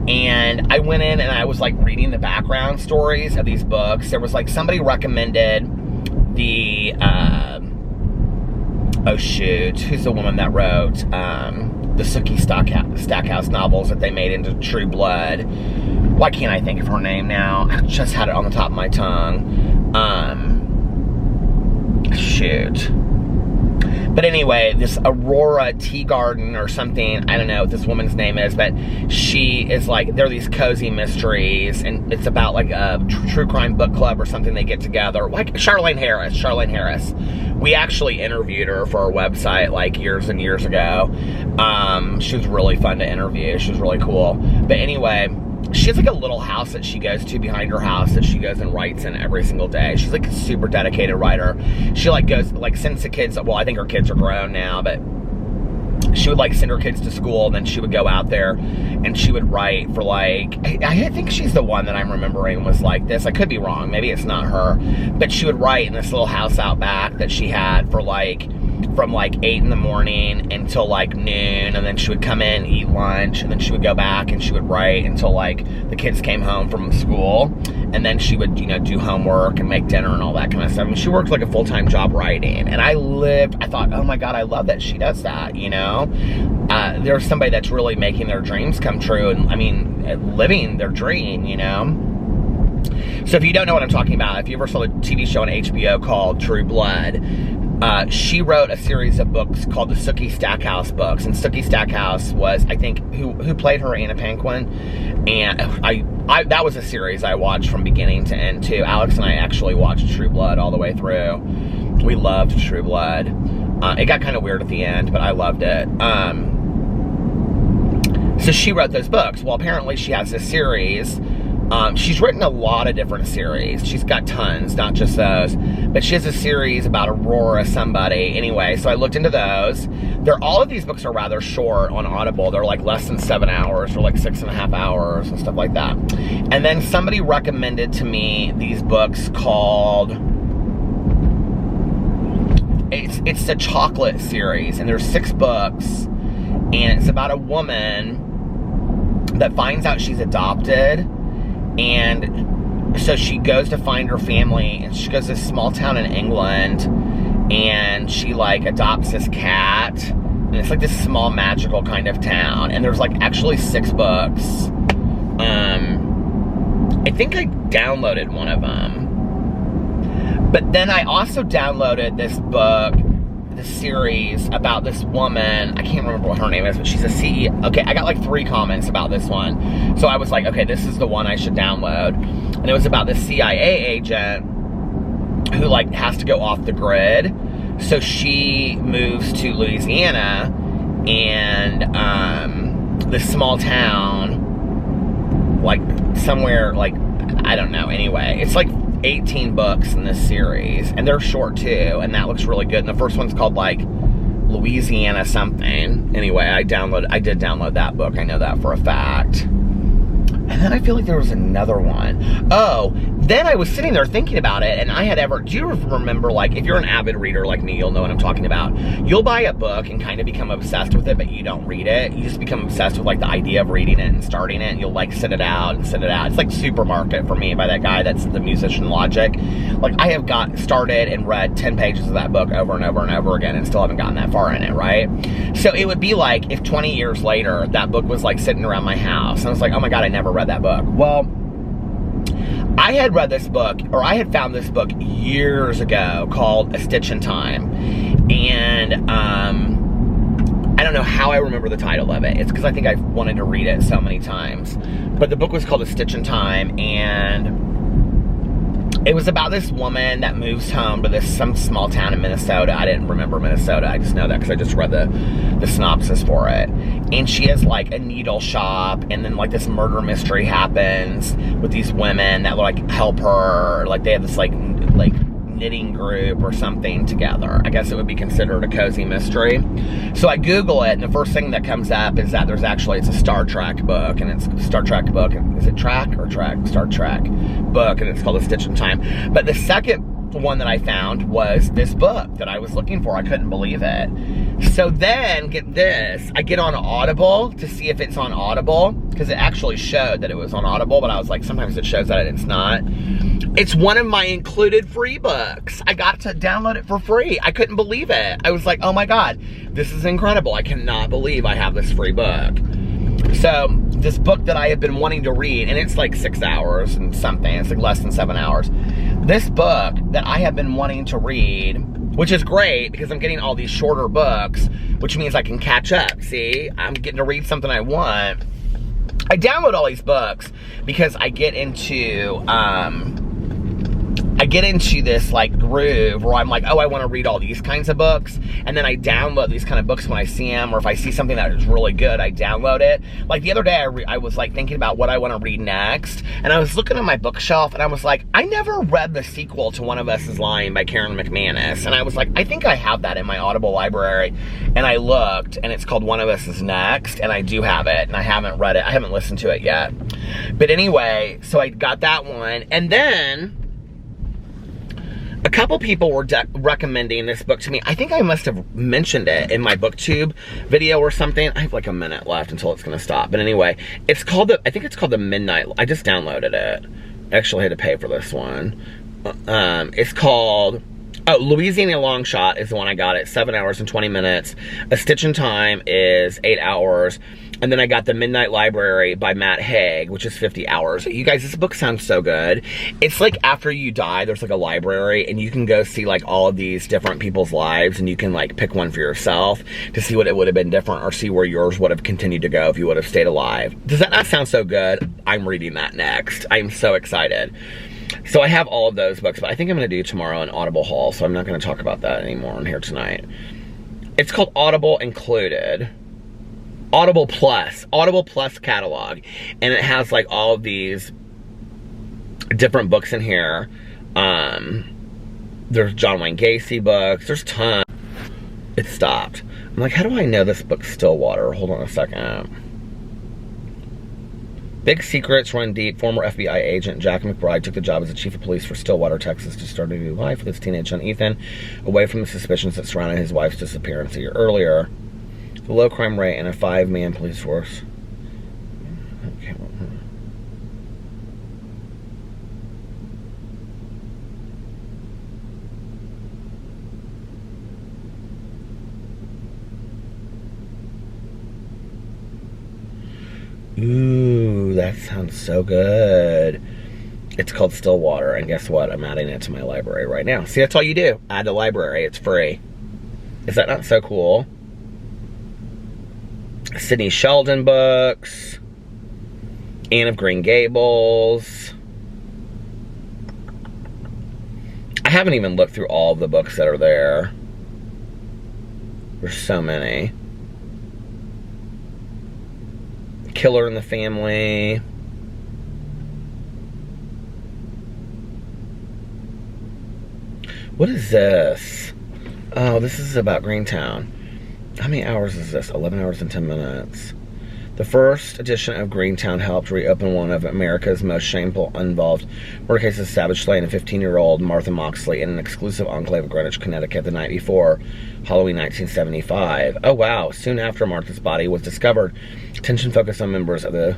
And I went in and I was like reading the background stories of these books. There was like somebody recommended the, oh shoot, who's the woman that wrote the Sookie Stackhouse novels that they made into True Blood? Why can't I think of her name now? I just had it on the top of my tongue. Shoot. But anyway, this Aurora Teagarden or something, I don't know what this woman's name is, but she is like, they're these cozy mysteries, and it's about like a true crime book club or something they get together. Like Charlene Harris. We actually interviewed her for our website like years and years ago. She was really fun to interview. She was really cool. But anyway, she has like a little house that she goes to behind her house that she goes and writes in every single day. She's like a super dedicated writer. She like goes, like sends the kids, well, I think her kids are grown now, but she would like send her kids to school, and then she would go out there and she would write for like, I think she's the one that I'm remembering was like this. I could be wrong. Maybe it's not her. But she would write in this little house out back that she had for like, from like 8 in the morning until like noon, and then she would come in, eat lunch, and then she would go back and she would write until like the kids came home from school, and then she would, you know, do homework and make dinner and all that kind of stuff. I mean, she worked like a full-time job writing, and I thought, oh my God, I love that she does that, you know? There's somebody that's really making their dreams come true, and I mean, living their dream, you know? So if you don't know what I'm talking about, if you ever saw the TV show on HBO called True Blood, she wrote a series of books called the Sookie Stackhouse books, and Sookie Stackhouse was, I think, who played her, Anna Paquin, and I that was a series I watched from beginning to end too. Alex and I actually watched True Blood all the way through. We loved True Blood. It got kind of weird at the end, but I loved it. So she wrote those books. Well, apparently she has this series. She's written a lot of different series. She's got tons, not just those. But she has a series about Aurora somebody. Anyway, so I looked into those. All of these books are rather short on Audible. They're like less than 7 hours, or like 6.5 hours and stuff like that. And then somebody recommended to me these books called, it's the Chocolate series, and there's 6 books, and it's about a woman that finds out she's adopted, and so she goes to find her family, and she goes to this small town in England, and she like adopts this cat, and it's like this small magical kind of town, and there's like actually 6 books. I think I downloaded one of them, but then I also downloaded this book, this series about this woman. I can't remember what her name is, but she's a CEO. Okay, I got like 3 comments about this one, so I was like, okay, this is the one I should download. And it was about this CIA agent who like has to go off the grid, so she moves to Louisiana, and this small town, like somewhere, like, I don't know, anyway, it's like 18 books in this series, and they're short too, and that looks really good. And the first one's called like Louisiana something. Anyway, I did download that book, I know that for a fact. And then I feel like there was another one. Oh, then I was sitting there thinking about it, and do you remember, like, if you're an avid reader like me, you'll know what I'm talking about. You'll buy a book and kind of become obsessed with it, but you don't read it. You just become obsessed with, like, the idea of reading it and starting it, and you'll, like, sit it out. It's like Supermarket for me by that guy that's the musician Logic. Like, I have got started and read 10 pages of that book over and over and over again and still haven't gotten that far in it, right? So it would be like if 20 years later, that book was, like, sitting around my house, and I was like, oh my God, I never read that book. Well, I had read this book, or I had found this book years ago called A Stitch in Time, and I don't know how I remember the title of it. It's because I think I've wanted to read it so many times, but the book was called A Stitch in Time, and it was about this woman that moves home to some small town in Minnesota. I didn't remember Minnesota. I just know that because I just read the synopsis for it. And she has like a needle shop, and then like this murder mystery happens with these women that like help her. Like they have this like knitting group or something together. I guess it would be considered a cozy mystery. So I Google it, and the first thing that comes up is that it's a Star Trek book, and it's a Star Trek book. Is it Track or Trek? Star Trek book, and it's called A Stitch in Time. But the second one that I found was this book that I was looking for. I couldn't believe it. So then, get this, I get on Audible to see if it's on Audible, because it actually showed that it was on Audible, but I was like, sometimes it shows that it's not. It's one of my included free books. I got to download it for free. I couldn't believe it. I was like, oh my God, this is incredible. I cannot believe I have this free book. So, this book that I have been wanting to read, and it's like 6 hours and something, it's like less than 7 hours. This book that I have been wanting to read, which is great because I'm getting all these shorter books, which means I can catch up, see? I'm getting to read something I want. I download all these books because I get into this like groove where I'm like, oh, I want to read all these kinds of books, and then I download these kind of books when I see them, or if I see something that is really good, I download it. Like the other day, I was like thinking about what I want to read next, and I was looking at my bookshelf, and I was like, I never read the sequel to One of Us is Lying by Karen McManus, and I was like, I think I have that in my Audible library, and I looked, and it's called One of Us is Next, and I do have it, and I haven't read it, I haven't listened to it yet. But anyway, so I got that one, and then a couple people were recommending this book to me. I think I must have mentioned it in my BookTube video or something. I have like a minute left until it's going to stop. But anyway, I think it's called The Midnight. I just downloaded it. I actually had to pay for this one. It's called, Louisiana Long Shot is the one I got. It's 7 hours and 20 minutes. A Stitch in Time is 8 hours. And then I got The Midnight Library by Matt Haig, which is 50 hours. You guys, this book sounds so good. It's like after you die, there's like a library, and you can go see like all of these different people's lives, and you can like pick one for yourself to see what it would have been different, or see where yours would have continued to go if you would have stayed alive. Does that not sound so good? I'm reading that next. I'm so excited. So I have all of those books, but I think I'm going to do tomorrow an Audible haul, so I'm not going to talk about that anymore on here tonight. It's called Audible Included. Audible Plus catalog, and it has like all of these different books in here. There's John Wayne Gacy books, there's tons. It stopped. I'm like, how do I know this book's Stillwater? Hold on a second. Big Secrets Run Deep. Former FBI agent Jack McBride took the job as the chief of police for Stillwater, Texas, to start a new life with his teenage son Ethan, away from the suspicions that surrounded his wife's disappearance a year earlier. The low crime rate and a 5-man police force. Ooh, that sounds so good. It's called Stillwater, and guess what? I'm adding it to my library right now. See, that's all you do. Add to library. It's free. Is that not so cool? Sidney Sheldon books. Anne of Green Gables. I haven't even looked through all of the books that are there. There's so many. Killer in the Family. What is this? Oh, this is about Greentown. How many hours is this? 11 hours and 10 minutes. The first edition of Greentown helped reopen one of America's most shameful unsolved murder cases, savage slaying a 15-year-old Martha Moxley in an exclusive enclave of Greenwich, Connecticut the night before Halloween 1975. Oh, wow. Soon after Martha's body was discovered, attention focused on members of the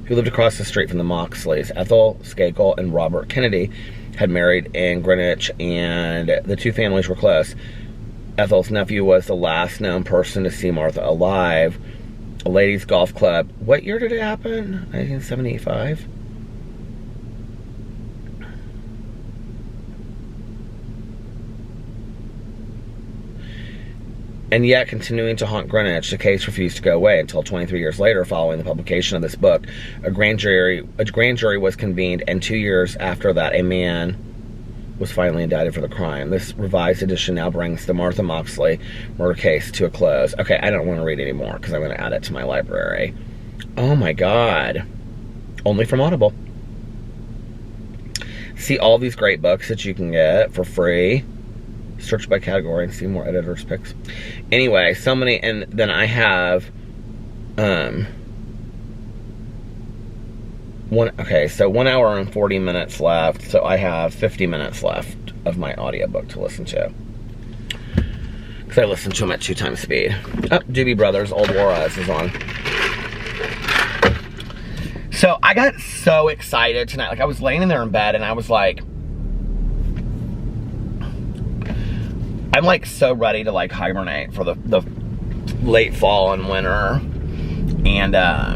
who lived across the street from the Moxleys. Ethel Skakel and Robert Kennedy had married in Greenwich, and the two families were close. Ethel's nephew was the last known person to see Martha alive. A ladies' golf club. What year did it happen? 1975? And yet, continuing to haunt Greenwich, the case refused to go away until 23 years later, following the publication of this book. A grand jury was convened, and 2 years after that, a man was finally indicted for the crime. This revised edition now brings the Martha Moxley murder case to a close. Okay, I don't want to read anymore because I'm going to add it to my library. Oh my God. Only from Audible. See all these great books that you can get for free. Search by category and see more editors' picks. Anyway, so many, and then I have, so 1 hour and 40 minutes left, so I have 50 minutes left of my audiobook to listen to. Because I listen to them at 2 times speed. Oh, Doobie Brothers, Old Juarez is on. So I got so excited tonight. Like, I was laying in there in bed and I was like, I'm like so ready to like hibernate for the late fall and winter. And I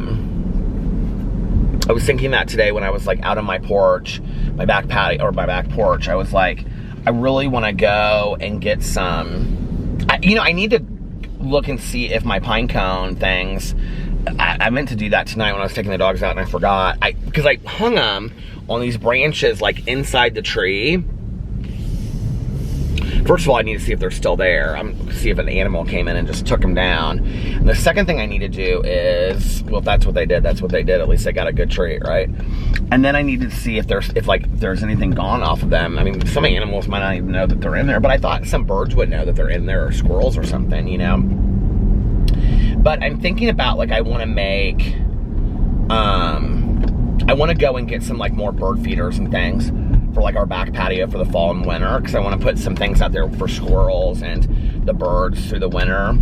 was thinking that today when I was like out on my porch, my back patio or my back porch. I was like, I really want to go and get some. I need to look and see if my pine cone things. I meant to do that tonight when I was taking the dogs out and I forgot. Because I hung them on these branches like inside the tree. First of all, I need to see if they're still there. See if an animal came in and just took them down. And the second thing I need to do is, well, if that's what they did, that's what they did. At least they got a good treat, right? And then I need to see if there's anything gone off of them. I mean, some animals might not even know that they're in there, but I thought some birds would know that they're in there, or squirrels or something, you know? But I'm thinking about, like, I want to make, I want to go and get some, like, more bird feeders and things for like our back patio for the fall and winter, because I want to put some things out there for squirrels and the birds through the winter.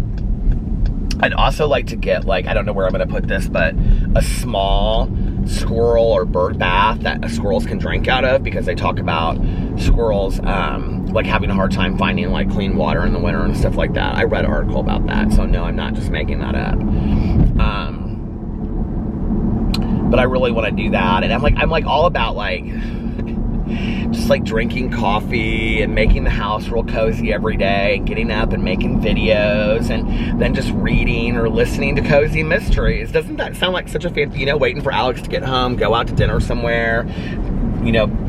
I'd also like to get, like, I don't know where I'm going to put this, but a small squirrel or bird bath that squirrels can drink out of, because they talk about squirrels like having a hard time finding like clean water in the winter and stuff like that. I read an article about that, so no, I'm not just making that up. But I really want to do that, and I'm like all about like just like drinking coffee and making the house real cozy every day, and getting up and making videos, and then just reading or listening to cozy mysteries. Doesn't that sound like such a fancy, waiting for Alex to get home, go out to dinner somewhere,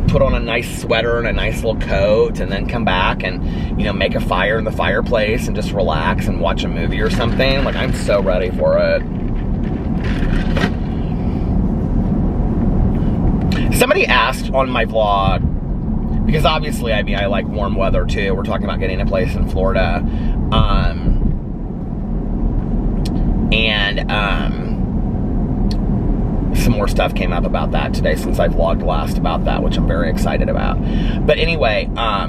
put on a nice sweater and a nice little coat, and then come back and, make a fire in the fireplace and just relax and watch a movie or something. Like, I'm so ready for it. Somebody asked on my vlog, because obviously, I like warm weather too. We're talking about getting a place in Florida. Some more stuff came up about that today since I vlogged last about that, which I'm very excited about. But anyway, I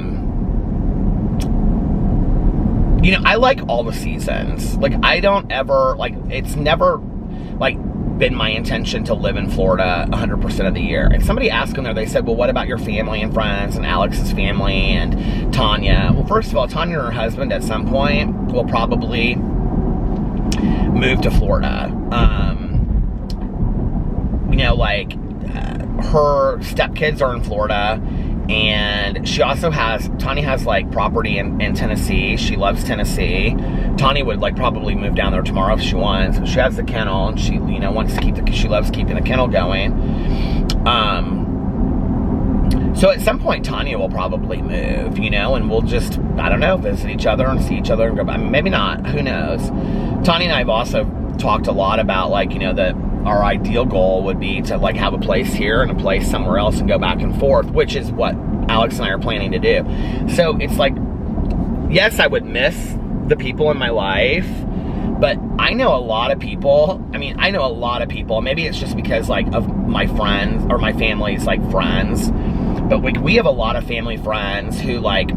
like all the seasons. Like, I don't ever, like, it's never, like, been my intention to live in Florida 100% of the year. And somebody asked on there, they said, well, what about your family and friends and Alex's family and Tanya? Well, first of all, Tanya and her husband at some point will probably move to Florida. You know, like, her stepkids are in Florida, and she also Tanya has, like, property in Tennessee. She loves Tennessee. Tanya would, like, probably move down there tomorrow if she wants. She has the kennel, and she, you know, wants to she loves keeping the kennel going. So at some point, Tanya will probably move, you know, and we'll just, I don't know, visit each other and see each other and go back. I mean, maybe not, who knows. Tanya and I have also talked a lot about, like, you know, that our ideal goal would be to, like, have a place here and a place somewhere else and go back and forth, which is what Alex and I are planning to do. So it's like, yes, I would miss the people in my life, but I know a lot of people. I mean, I know a lot of people. Maybe it's just because, like, of my friends or my family's, like, friends. But we have a lot of family friends who, like,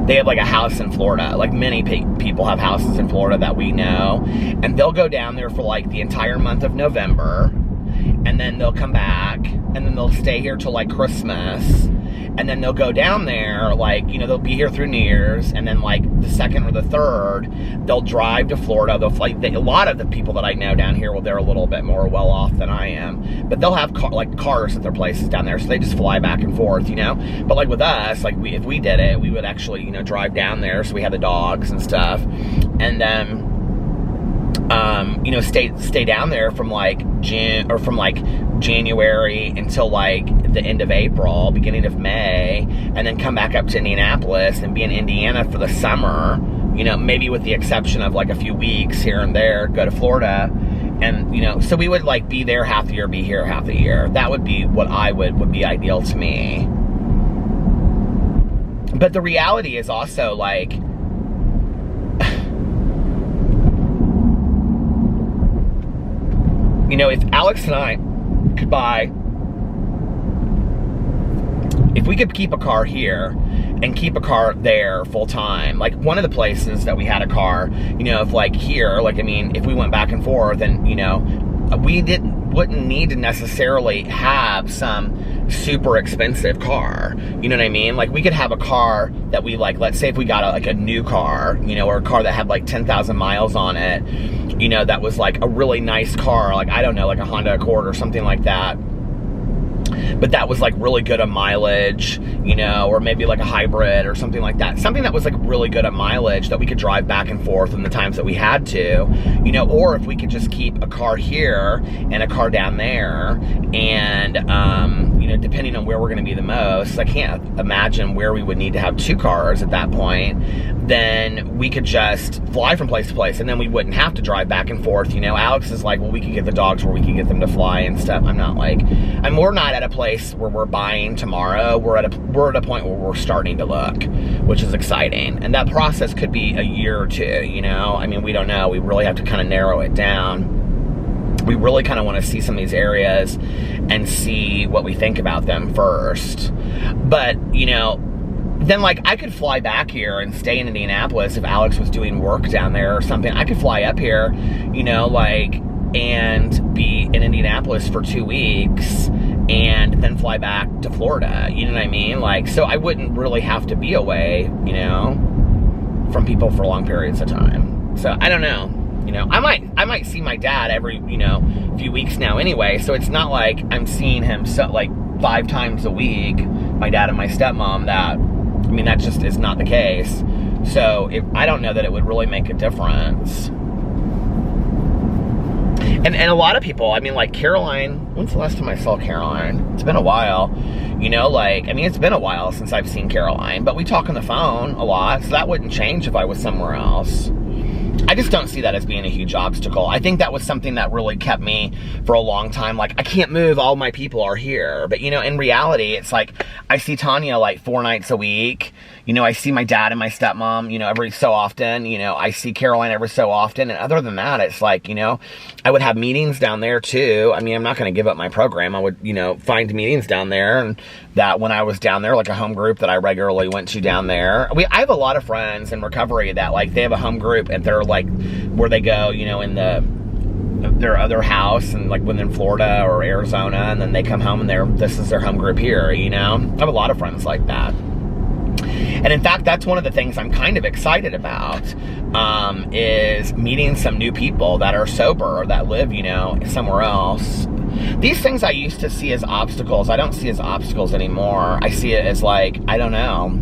they have, like, a house in Florida. Like, many people have houses in Florida that we know. And they'll go down there for, like, the entire month of November. And then they'll come back. And then they'll stay here till, like, Christmas. And then they'll go down there, like, you know, they'll be here through New Year's. And then, like, the 2nd or the 3rd, they'll drive to Florida. They'll fly. A lot of the people that I know down here, well, they're a little bit more well off than I am. But they'll have, cars at their places down there. So they just fly back and forth, you know. But, like, with us, like, if we did it, we would actually, you know, drive down there. So we had the dogs and stuff. And then, you know, stay down there from, like, January until, like, the end of April, beginning of May, and then come back up to Indianapolis and be in Indiana for the summer, you know, maybe with the exception of, like, a few weeks here and there, go to Florida. And, you know, so we would, like, be there half the year, be here half the year. That would be what would be ideal to me. But the reality is also, like, you know, if Alex and I could if we could keep a car here and keep a car there full time, like, one of the places that we had a car, you know, if, like, here, like, I mean, if we went back and forth and, you know, we wouldn't need to necessarily have some super expensive car, you know what I mean? Like, we could have a car that we, like, let's say if we got a new car, you know, or a car that had, like, 10,000 miles on it, you know, that was, like, a really nice car, like, I don't know, like a Honda Accord or something like that. But that was, like, really good on mileage, you know, or maybe, like, a hybrid or something like that. Something that was, like, really good on mileage that we could drive back and forth in the times that we had to, you know, or if we could just keep a car here and a car down there. And, you know, depending on where we're going to be the most, I can't imagine where we would need to have 2 cars at that point. Then we could just fly from place to place, and then we wouldn't have to drive back and forth, you know. Alex is like, well, we could get the dogs where we could get them to fly and stuff. I'm not like, and we're not at a place where we're buying tomorrow. We're at a point where we're starting to look, which is exciting. And that process could be a year or 2, you know. I mean, we don't know. We really have to kind of narrow it down. We really kind of want to see some of these areas and see what we think about them first. But, you know, then, like, I could fly back here and stay in Indianapolis if Alex was doing work down there or something. I could fly up here, you know, like, and be in Indianapolis for 2 weeks and then fly back to Florida. You know what I mean? Like, so I wouldn't really have to be away, you know, from people for long periods of time. So I don't know. You know, I might see my dad every, you know, few weeks now anyway. So it's not like I'm seeing him like 5 times a week, my dad and my stepmom. I mean, that just is not the case. So I don't know that it would really make a difference. And a lot of people, I mean, like Caroline, when's the last time I saw Caroline? It's been a while. You know, like, I mean, it's been a while since I've seen Caroline, but we talk on the phone a lot, so that wouldn't change if I was somewhere else. I just don't see that as being a huge obstacle. I think that was something that really kept me for a long time. Like, I can't move, all my people are here. But, you know, in reality, it's like, I see Tanya like 4 nights a week. You know, I see my dad and my stepmom, you know, every so often. You know, I see Caroline every so often. And other than that, it's like, you know, I would have meetings down there too. I mean, I'm not going to give up my program. I would, you know, find meetings down there. And that when I was down there, like a home group that I regularly went to down there. I have a lot of friends in recovery that, like, they have a home group and they're like, where they go, you know, in their other house, and like when they're in Florida or Arizona, and then they come home and this is their home group here, you know. I have a lot of friends like that. And in fact, that's one of the things I'm kind of excited about, is meeting some new people that are sober or that live, somewhere else. These things I used to see as obstacles, I don't see as obstacles anymore. I see it as like, I don't know,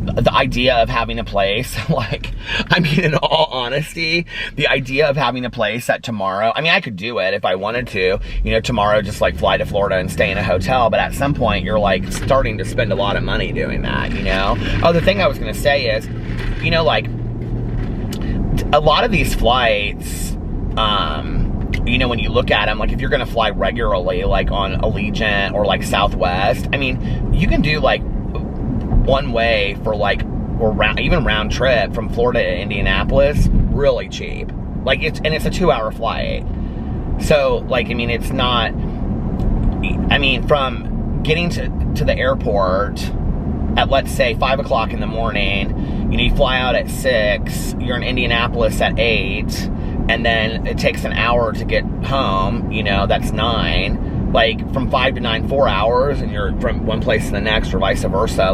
the idea of having a place, in all honesty, the idea of having a place that tomorrow, I could do it if I wanted to, tomorrow just fly to Florida and stay in a hotel, but at some point you're starting to spend a lot of money doing that, Oh, the thing I was going to say is, a lot of these flights, when you look at them, if you're going to fly regularly, on Allegiant or Southwest, you can do one way for or even round trip from Florida to Indianapolis really cheap. It's a 2-hour flight. So it's not, from getting to the airport at, let's say, 5 o'clock in the morning, you fly out at 6, you're in Indianapolis at 8, and then it takes an hour to get home, that's 9. From 5 to 9, 4 hours, and you're from one place to the next or vice versa,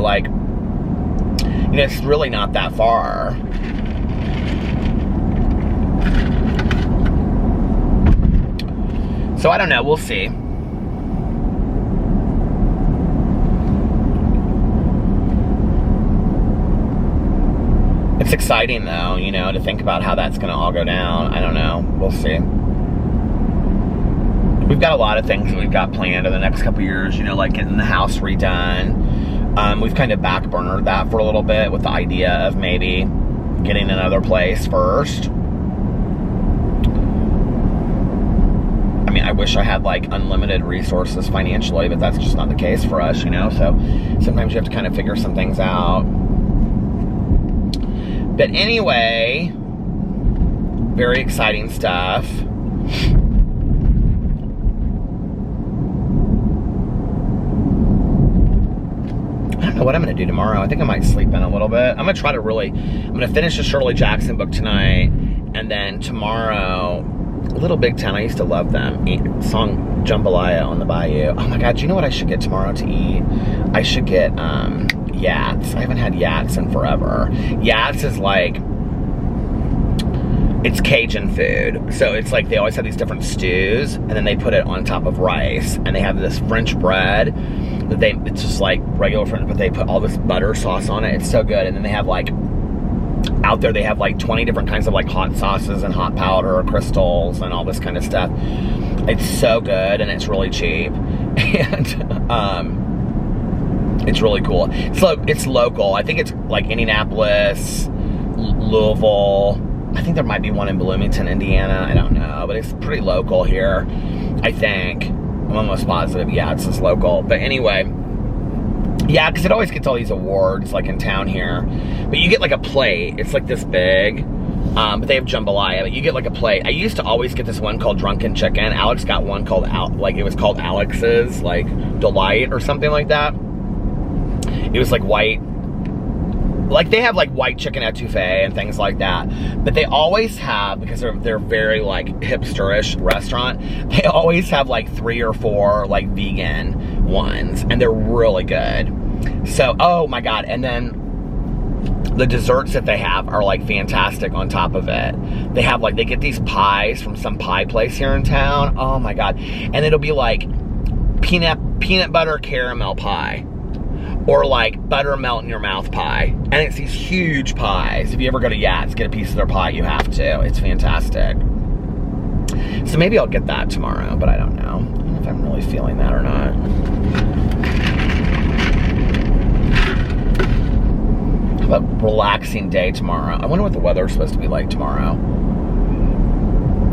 it's really not that far. So I don't know, we'll see. It's exciting though, to think about how that's gonna all go down. I don't know, we'll see. We've got a lot of things that we've got planned in the next couple of years, getting the house redone. We've kind of backburnered that for a little bit with the idea of maybe getting another place first. I wish I had unlimited resources financially, but that's just not the case for us, so sometimes you have to kind of figure some things out. But anyway, very exciting stuff. I don't know what I'm going to do tomorrow. I think I might sleep in a little bit. I'm going to try to I'm going to finish the Shirley Jackson book tonight, and then tomorrow, Little Big Town, I used to love them. Song Jambalaya on the Bayou. Oh my God, do you know what I should get tomorrow to eat? I should get Yats. I haven't had Yats in forever. Yats is it's Cajun food. So it's they always have these different stews, and then they put it on top of rice, and they have this French bread that it's just regular French, but they put all this butter sauce on it. It's so good. And then they have out there they have 20 different kinds of hot sauces and hot powder or crystals and all this kind of stuff. It's so good, and it's really cheap. And it's really cool. It's local. I think it's Indianapolis, Louisville. I think there might be one in Bloomington, Indiana. I don't know, but it's pretty local here, I think. I'm almost positive. Yeah, it's just local. But anyway, yeah, because it always gets all these awards in town here. But you get a plate. It's this big. But they have jambalaya. But you get a plate. I used to always get this one called Drunken Chicken. Alex got one called it was called Alex's Delight or something like that. It was white. They have white chicken etouffee and things like that. But they always have, because they're very hipsterish restaurant, they always have 3 or 4 vegan ones, and they're really good. So, oh my God, and then the desserts that they have are fantastic on top of it. They have they get these pies from some pie place here in town. Oh my God. And it'll be peanut butter caramel pie, or butter melt in your mouth pie. And it's these huge pies. If you ever go to Yats, get a piece of their pie, you have to. It's fantastic. So maybe I'll get that tomorrow, but I don't know. I don't know if I'm really feeling that or not. How about a relaxing day tomorrow? I wonder what the weather's supposed to be like tomorrow.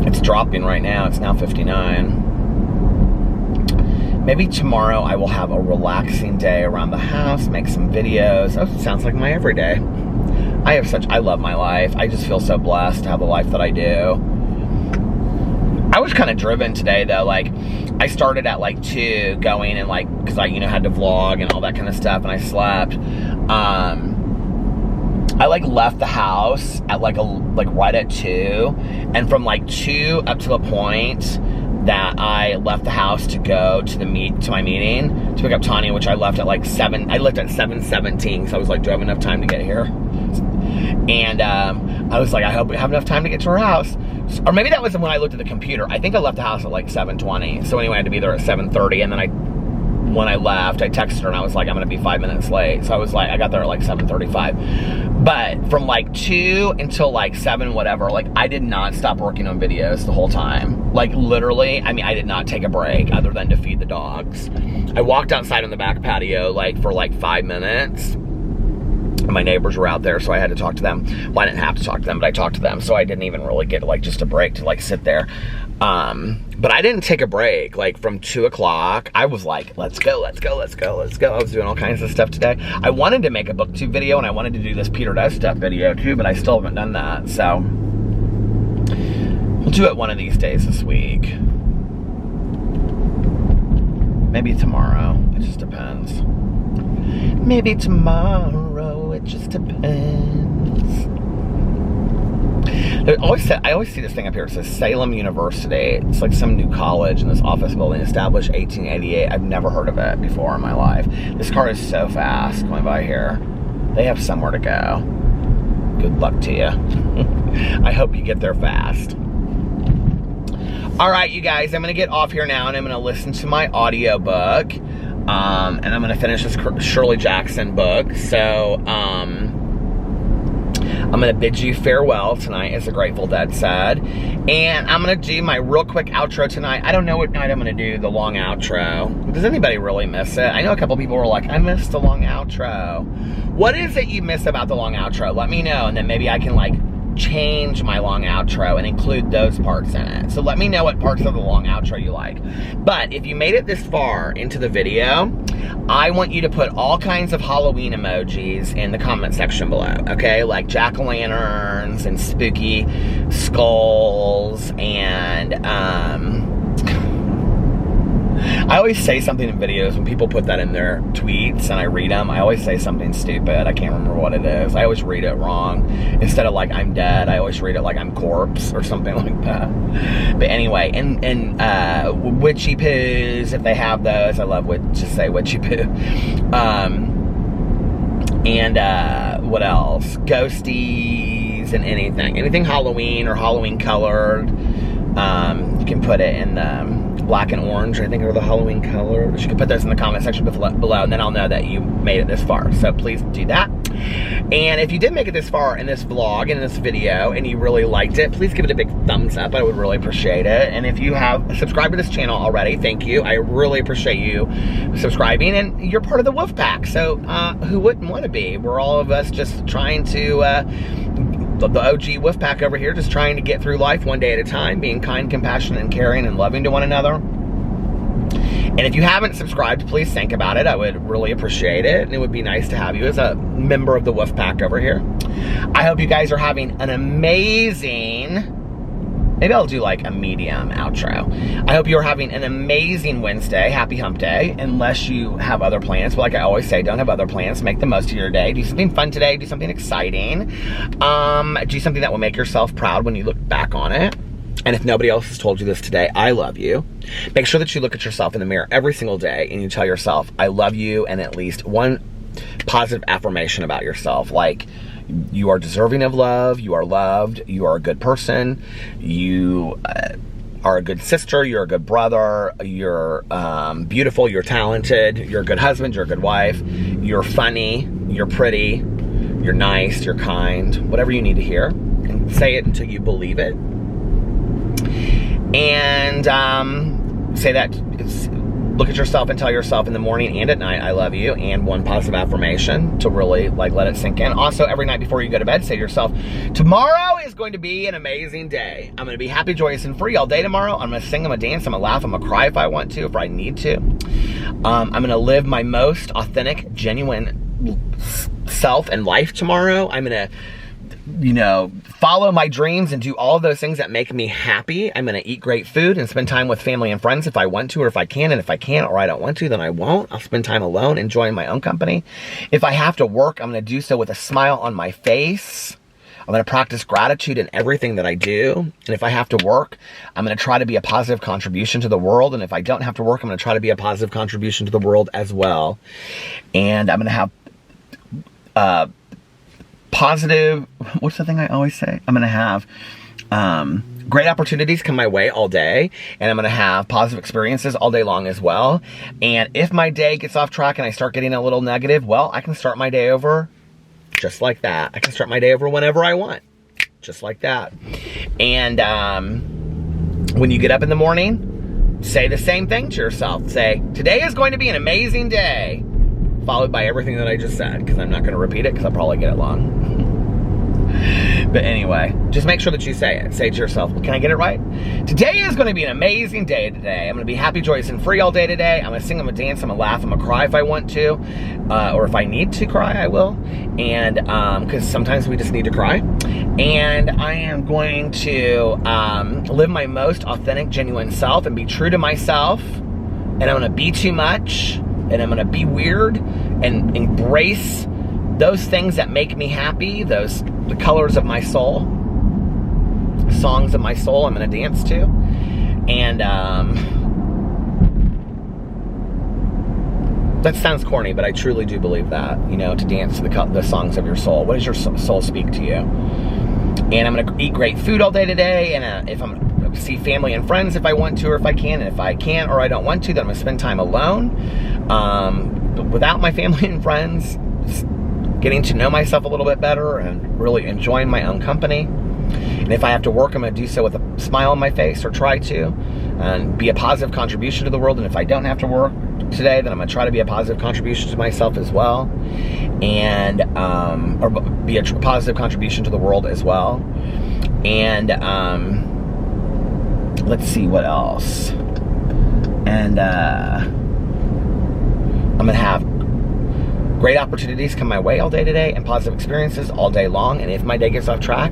It's dropping right now. It's now 59. Maybe tomorrow I will have a relaxing day around the house, make some videos. Oh, it sounds like my everyday. I love my life. I just feel so blessed to have the life that I do. I was kind of driven today though. I started at 2 going and because I, had to vlog and all that kind of stuff, and I slept. I left the house at right at 2, and from 2 up to the point, that I left the house to go to my meeting to pick up Tanya, which I left at like 7. I left at 7:17, so I was like, do I have enough time to get here? And I was like, I hope we have enough time to get to her house. Or maybe that was when I looked at the computer. I think I left the house at like 7:20. So anyway, I had to be there at 7:30, and then when I left, I texted her and I was like, I'm gonna be 5 minutes late. So I was like, I got there at like 7:35. But from like 2 until like 7, whatever, like I did not stop working on videos the whole time. Like literally, I mean, I did not take a break other than to feed the dogs. I walked outside on the back patio like for like 5 minutes. My neighbors were out there, so I had to talk to them. Well, I didn't have to talk to them, but I talked to them, so I didn't even really get like just a break to like sit there. But I didn't take a break. Like from 2 o'clock, I was like, let's go, let's go, let's go, let's go. I was doing all kinds of stuff today. I wanted to make a booktube video, and I wanted to do this Peter Does Stuff video too, but I still haven't done that. So we'll do it one of these days this week. Maybe tomorrow. It just depends. Maybe tomorrow. It just depends. I always see this thing up here. It says Salem University. It's like some new college in this office building established 1888. I've never heard of it before in my life. This car is so fast going by here. They have somewhere to go. Good luck to you. I hope you get there fast. All right, you guys, I'm going to get off here now, and I'm going to listen to my audiobook. And I'm going to finish this Shirley Jackson book. So, I'm going to bid you farewell tonight, as the Grateful Dead said. And I'm going to do my real quick outro tonight. I don't know what night I'm going to do the long outro. Does anybody really miss it? I know a couple people were like, I missed the long outro. What is it you miss about the long outro? Let me know, and then maybe I can like change my long outro and include those parts in it. So let me know what parts of the long outro you like. But if you made it this far into the video, I want you to put all kinds of Halloween emojis in the comment section below, okay? Like jack-o'-lanterns and spooky skulls and I always say something in videos when people put that in their tweets and I read them. I always say something stupid. I can't remember what it is. I always read it wrong. Instead of like I'm dead, I always read it like I'm corpse or something like that. But anyway, and witchy poos, if they have those, I love just say witchy poo. And what else? Ghosties and anything Halloween or Halloween colored. You can put it in black and orange, I think, are the Halloween colors. You can put those in the comment section below, and then I'll know that you made it this far. So please do that. And if you did make it this far in this vlog, in this video, and you really liked it, please give it a big thumbs up. I would really appreciate it. And if you have subscribed to this channel already, thank you. I really appreciate you subscribing, and you're part of the Wolf Pack. So who wouldn't want to be? We're all of us just trying to the OG Wolf Pack over here, just trying to get through life one day at a time, being kind, compassionate, and caring, and loving to one another. And if you haven't subscribed, please think about it. I would really appreciate it, and it would be nice to have you as a member of the Wolf Pack over here. I hope you guys are having an amazing, maybe I'll do like a medium outro. I hope you're having an amazing Wednesday. Happy hump day, unless you have other plans. But like I always say, don't have other plans. Make the most of your day. Do something fun today. Do something exciting. Do something that will make yourself proud when you look back on it. And if nobody else has told you this today, I love you. Make sure that you look at yourself in the mirror every single day and you tell yourself, I love you, and at least one positive affirmation about yourself. Like, you are deserving of love, you are loved, you are a good person, you are a good sister, you're a good brother, you're beautiful, you're talented, you're a good husband, you're a good wife, you're funny, you're pretty, you're nice, you're kind, whatever you need to hear. And say it until you believe it. And say that, look at yourself and tell yourself in the morning and at night, I love you, and one positive affirmation to really like let it sink in. Also, every night before you go to bed, say to yourself, tomorrow is going to be an amazing day. I'm going to be happy, joyous, and free all day tomorrow. I'm going to sing, I'm going to dance, I'm going to laugh, I'm going to cry if I want to, if I need to. I'm going to live my most authentic, genuine self and life tomorrow. I'm going to, you know, follow my dreams and do all of those things that make me happy. I'm going to eat great food and spend time with family and friends if I want to, or if I can. And if I can't or I don't want to, then I won't. I'll spend time alone, enjoying my own company. If I have to work, I'm going to do so with a smile on my face. I'm going to practice gratitude in everything that I do. And if I have to work, I'm going to try to be a positive contribution to the world. And if I don't have to work, I'm going to try to be a positive contribution to the world as well. And I'm going to have positive, what's the thing I always say? I'm going to have great opportunities come my way all day, and I'm going to have positive experiences all day long as well. And if my day gets off track and I start getting a little negative, well, I can start my day over just like that. I can start my day over whenever I want, just like that. And when you get up in the morning, say the same thing to yourself. Say, today is going to be an amazing day, followed by everything that I just said, because I'm not going to repeat it because I'll probably get it long. But anyway, just make sure that you say it. Say to yourself, well, can I get it right? Today is going to be an amazing day today. I'm going to be happy, joyous, and free all day today. I'm going to sing, I'm going to dance, I'm going to laugh, I'm going to cry if I want to. Or if I need to cry, I will. And because sometimes we just need to cry. And I am going to live my most authentic, genuine self and be true to myself. And I'm going to be too much. And I'm going to be weird and embrace those things that make me happy, the colors of my soul, songs of my soul I'm going to dance to. And that sounds corny, but I truly do believe that, you know, to dance to the songs of your soul. What does your soul speak to you? And I'm going to eat great food all day today, and if I'm going to see family and friends if I want to or if I can, and if I can't or I don't want to, then I'm going to spend time alone without my family and friends, getting to know myself a little bit better and really enjoying my own company. And if I have to work, I'm going to do so with a smile on my face, or try to, and be a positive contribution to the world. And if I don't have to work today, then I'm going to try to be a positive contribution to myself as well, and or be a positive contribution to the world as well. And let's see what else. And I'm going to have great opportunities come my way all day today, and positive experiences all day long. And if my day gets off track,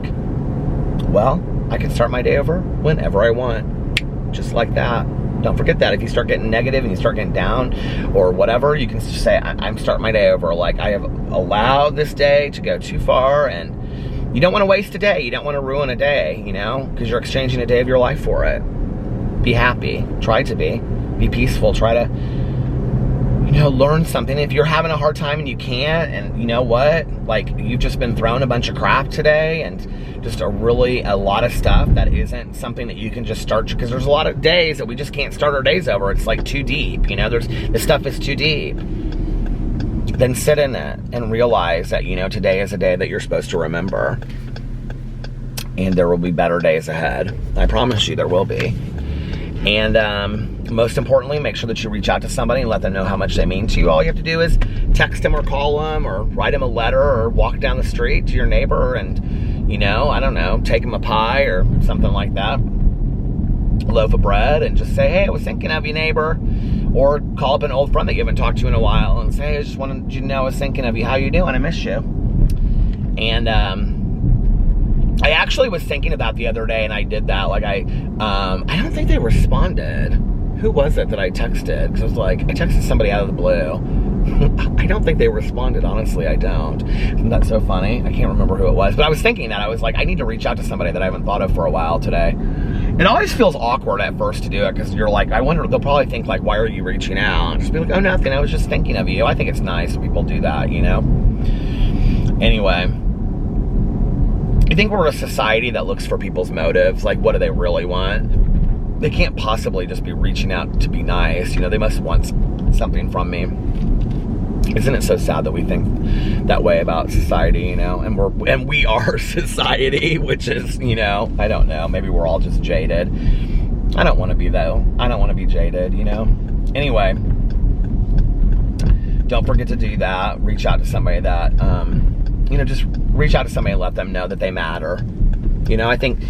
well, I can start my day over whenever I want, just like that. Don't forget that. If you start getting negative and you start getting down or whatever, you can just say, I'm starting my day over. Like, I have allowed this day to go too far, and you don't want to waste a day. You don't want to ruin a day, you know, because you're exchanging a day of your life for it. Be happy. Try to be peaceful. Try to, you know, learn something. If you're having a hard time and you can't, and you know what, like, you've just been thrown a bunch of crap today, and just a lot of stuff that isn't something that you can just start, because there's a lot of days that we just can't start our days over. It's like too deep, you know, this stuff is too deep. Then sit in it and realize that, you know, today is a day that you're supposed to remember, and there will be better days ahead. I promise you there will be. And most importantly, make sure that you reach out to somebody and let them know how much they mean to you. All you have to do is text them or call them or write them a letter or walk down the street to your neighbor and, you know, I don't know, take them a pie or something like that, a loaf of bread, and just say, hey, I was thinking of you, neighbor. Or call up an old friend that you haven't talked to in a while and say, hey, I just wanted you to know I was thinking of you. How you doing? I miss you. And I actually was thinking about the other day, and I did that. Like, I don't think they responded. Who was it that I texted? Because I was like, I texted somebody out of the blue. I don't think they responded, honestly. I don't. Isn't that so funny? I can't remember who it was. But I was thinking that. I was like, I need to reach out to somebody that I haven't thought of for a while today. It always feels awkward at first to do it, because you're like, I wonder, they'll probably think, like, why are you reaching out? And just be like, oh, nothing. I was just thinking of you. I think it's nice when people do that, you know? Anyway. I think we're a society that looks for people's motives. Like, what do they really want? They can't possibly just be reaching out to be nice. You know, they must want something from me. Isn't it so sad that we think that way about society, you know? And we are society, which is, you know, I don't know. Maybe we're all just jaded. I don't want to be, though. I don't want to be jaded, you know? Anyway, don't forget to do that. Reach out to somebody that, you know, just reach out to somebody and let them know that they matter. You know, I think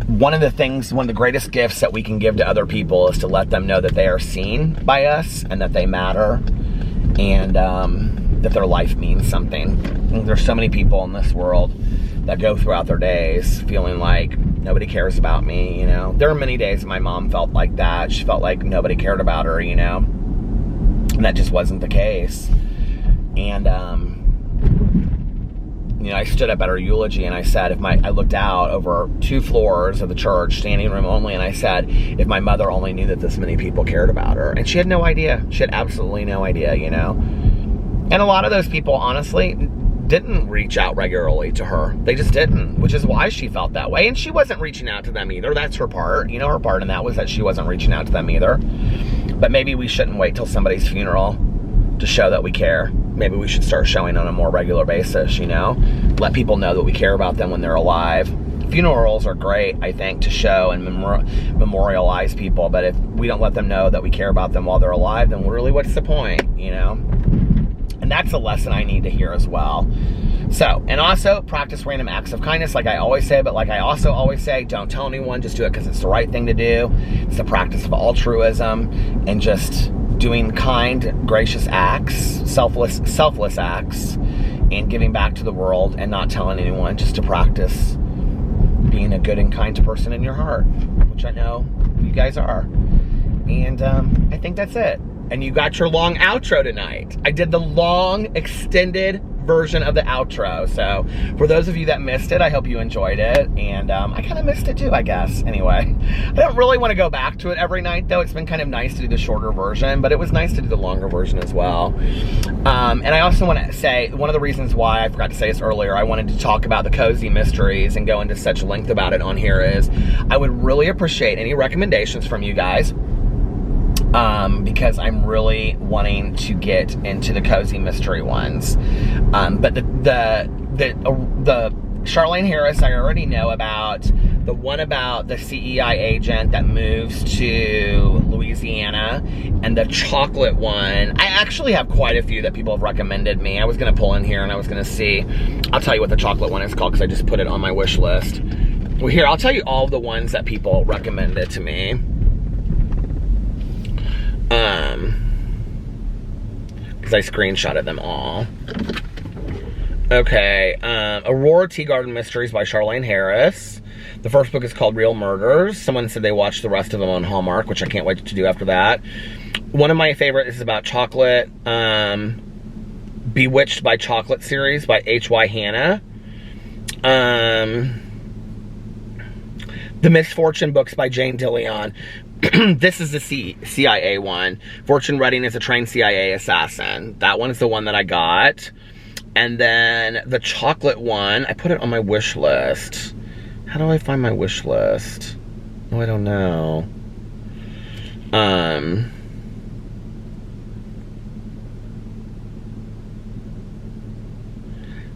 one of the greatest gifts that we can give to other people is to let them know that they are seen by us and that they matter, and that their life means something. And there's so many people in this world that go throughout their days feeling like nobody cares about me, you know. There are many days my mom felt like that. She felt like nobody cared about her, you know. And that just wasn't the case. And you know, I stood up at her eulogy and I said, I looked out over 2 floors of the church, standing room only, and I said, if my mother only knew that this many people cared about her. And she had no idea. She had absolutely no idea, you know. And a lot of those people, honestly, didn't reach out regularly to her. They just didn't, which is why she felt that way. And she wasn't reaching out to them either. That's her part. You know, her part in that was that she wasn't reaching out to them either. But maybe we shouldn't wait till somebody's funeral to show that we care. Maybe we should start showing on a more regular basis, you know? Let people know that we care about them when they're alive. Funerals are great, I think, to show and memorialize people, but if we don't let them know that we care about them while they're alive, then really what's the point, you know? And that's a lesson I need to hear as well. So, and also practice random acts of kindness, like I always say, but like I also always say, don't tell anyone, just do it because it's the right thing to do. It's the practice of altruism and just doing kind, gracious acts, selfless acts, and giving back to the world and not telling anyone, just to practice being a good and kind person in your heart, which I know you guys are. And I think that's it. And you got your long outro tonight. I did the long, extended version of the outro. So for those of you that missed it, I hope you enjoyed it. And I kind of missed it too, I guess. Anyway, I don't really want to go back to it every night, though. It's been kind of nice to do the shorter version, but it was nice to do the longer version as well. And I also want to say, one of the reasons why I forgot to say this earlier, I wanted to talk about the cozy mysteries and go into such length about it on here is, I would really appreciate any recommendations from you guys. Because I'm really wanting to get into the cozy mystery ones. But the Charlaine Harris, I already know about. The one about the CEI agent that moves to Louisiana, and the chocolate one. I actually have quite a few that people have recommended me. I was going to pull in here and I was going to see. I'll tell you what the chocolate one is called because I just put it on my wish list. Well, here, I'll tell you all of the ones that people recommended to me. Because I screenshotted them all. Okay, Aurora Tea Garden Mysteries by Charlaine Harris. The first book is called Real Murders. Someone said they watched the rest of them on Hallmark, which I can't wait to do after that. One of my favorites is about chocolate. Bewitched by Chocolate series by H.Y. Hannah. The Misfortune books by Jane DeLeon. This is the CIA one. Fortune Redding is a trained CIA assassin. That one is the one that I got. And then the chocolate one, I put it on my wish list. How do I find my wish list? Oh, I don't know.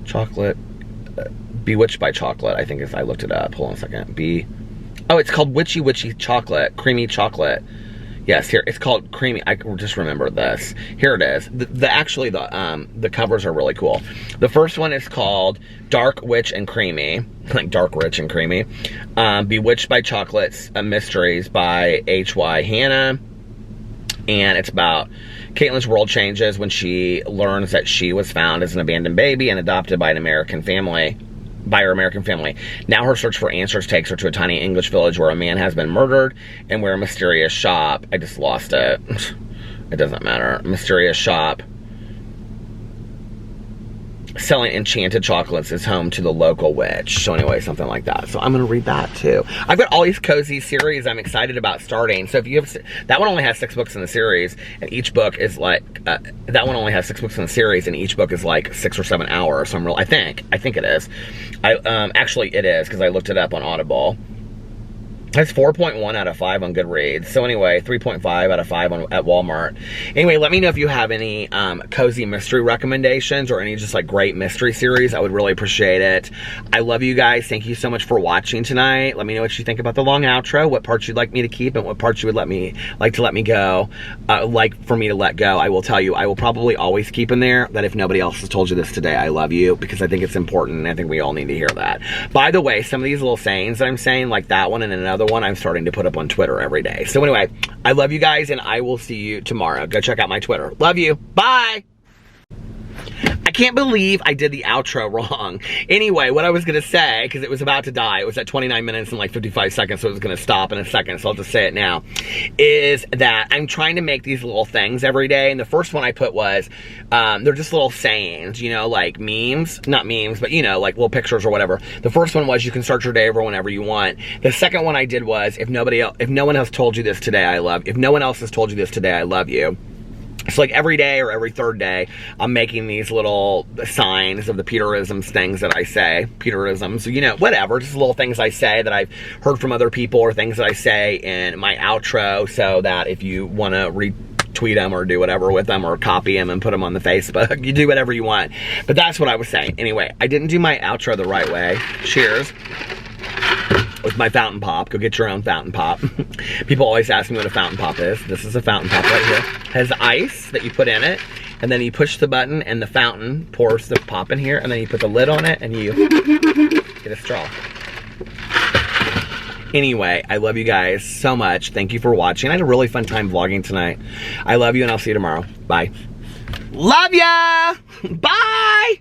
Chocolate. Bewitched by Chocolate, I think if I looked it up. Hold on a second. Oh, it's called Witchy Witchy Chocolate. Creamy Chocolate. Yes, here, it's called Creamy. I just remembered this. Here it is. Actually, the covers are really cool. The first one is called Dark Witch and Creamy. Like Dark Rich and Creamy. Bewitched by Chocolates, Mysteries by H.Y. Hannah. And it's about Caitlin's world changes when she learns that she was found as an abandoned baby and adopted by her American family. Now her search for answers takes her to a tiny English village where a man has been murdered and where a mysterious shop, I just lost it. It doesn't matter. Mysterious shop selling enchanted chocolates is home to the local witch. So anyway, something like that. So I'm going to read that too. I've got all these cozy series I'm excited about starting. So if you have, that one only has 6 books in the series, and each book is like, that one only has 6 books in the series, and each book is like 6 or 7 hours. So I think it is. Actually it is, because I looked it up on Audible. That's 4.1 out of 5 on Goodreads. So anyway, 3.5 out of 5 at Walmart. Anyway, let me know if you have any cozy mystery recommendations or any just like great mystery series. I would really appreciate it. I love you guys. Thank you so much for watching tonight. Let me know what you think about the long outro, what parts you'd like me to keep and what parts you would like to let me go. Like for me to let go. I will tell you, I will probably always keep in there that if nobody else has told you this today, I love you, because I think it's important and I think we all need to hear that. By the way, some of these little sayings that I'm saying, like that one and another one, I'm starting to put up on Twitter every day. So anyway, I love you guys and I will see you tomorrow. Go check out my Twitter. Love you. Bye. can't believe I did the outro wrong. Anyway, what I was gonna say, because it was about to die, it was at 29 minutes and like 55 seconds, so it was gonna stop in a second, so I'll just say it now, is that I'm trying to make these little things every day, and the first one I put was, they're just little sayings, you know, like memes, not memes, but you know, like little pictures or whatever. The first one was, you can start your day over whenever you want. The second one I did was, if no one has told you this today, if no one else has told you this today, I love you. So like every day or every third day, I'm making these little signs of the Peterisms things that I say. Peterisms, you know, whatever, just little things I say that I've heard from other people, or things that I say in my outro, so that if you want to retweet them or do whatever with them, or copy them and put them on the Facebook, you do whatever you want. But that's what I was saying. Anyway, I didn't do my outro the right way. Cheers. With my fountain pop. Go get your own fountain pop. People always ask me what a fountain pop is. This is a fountain pop right here. It has ice that you put in it, and then you push the button and the fountain pours the pop in here, and then you put the lid on it and you get a straw. Anyway, I love you guys so much. Thank you for watching. I had a really fun time vlogging tonight. I love you, and I'll see you tomorrow. Bye. Love ya! Bye!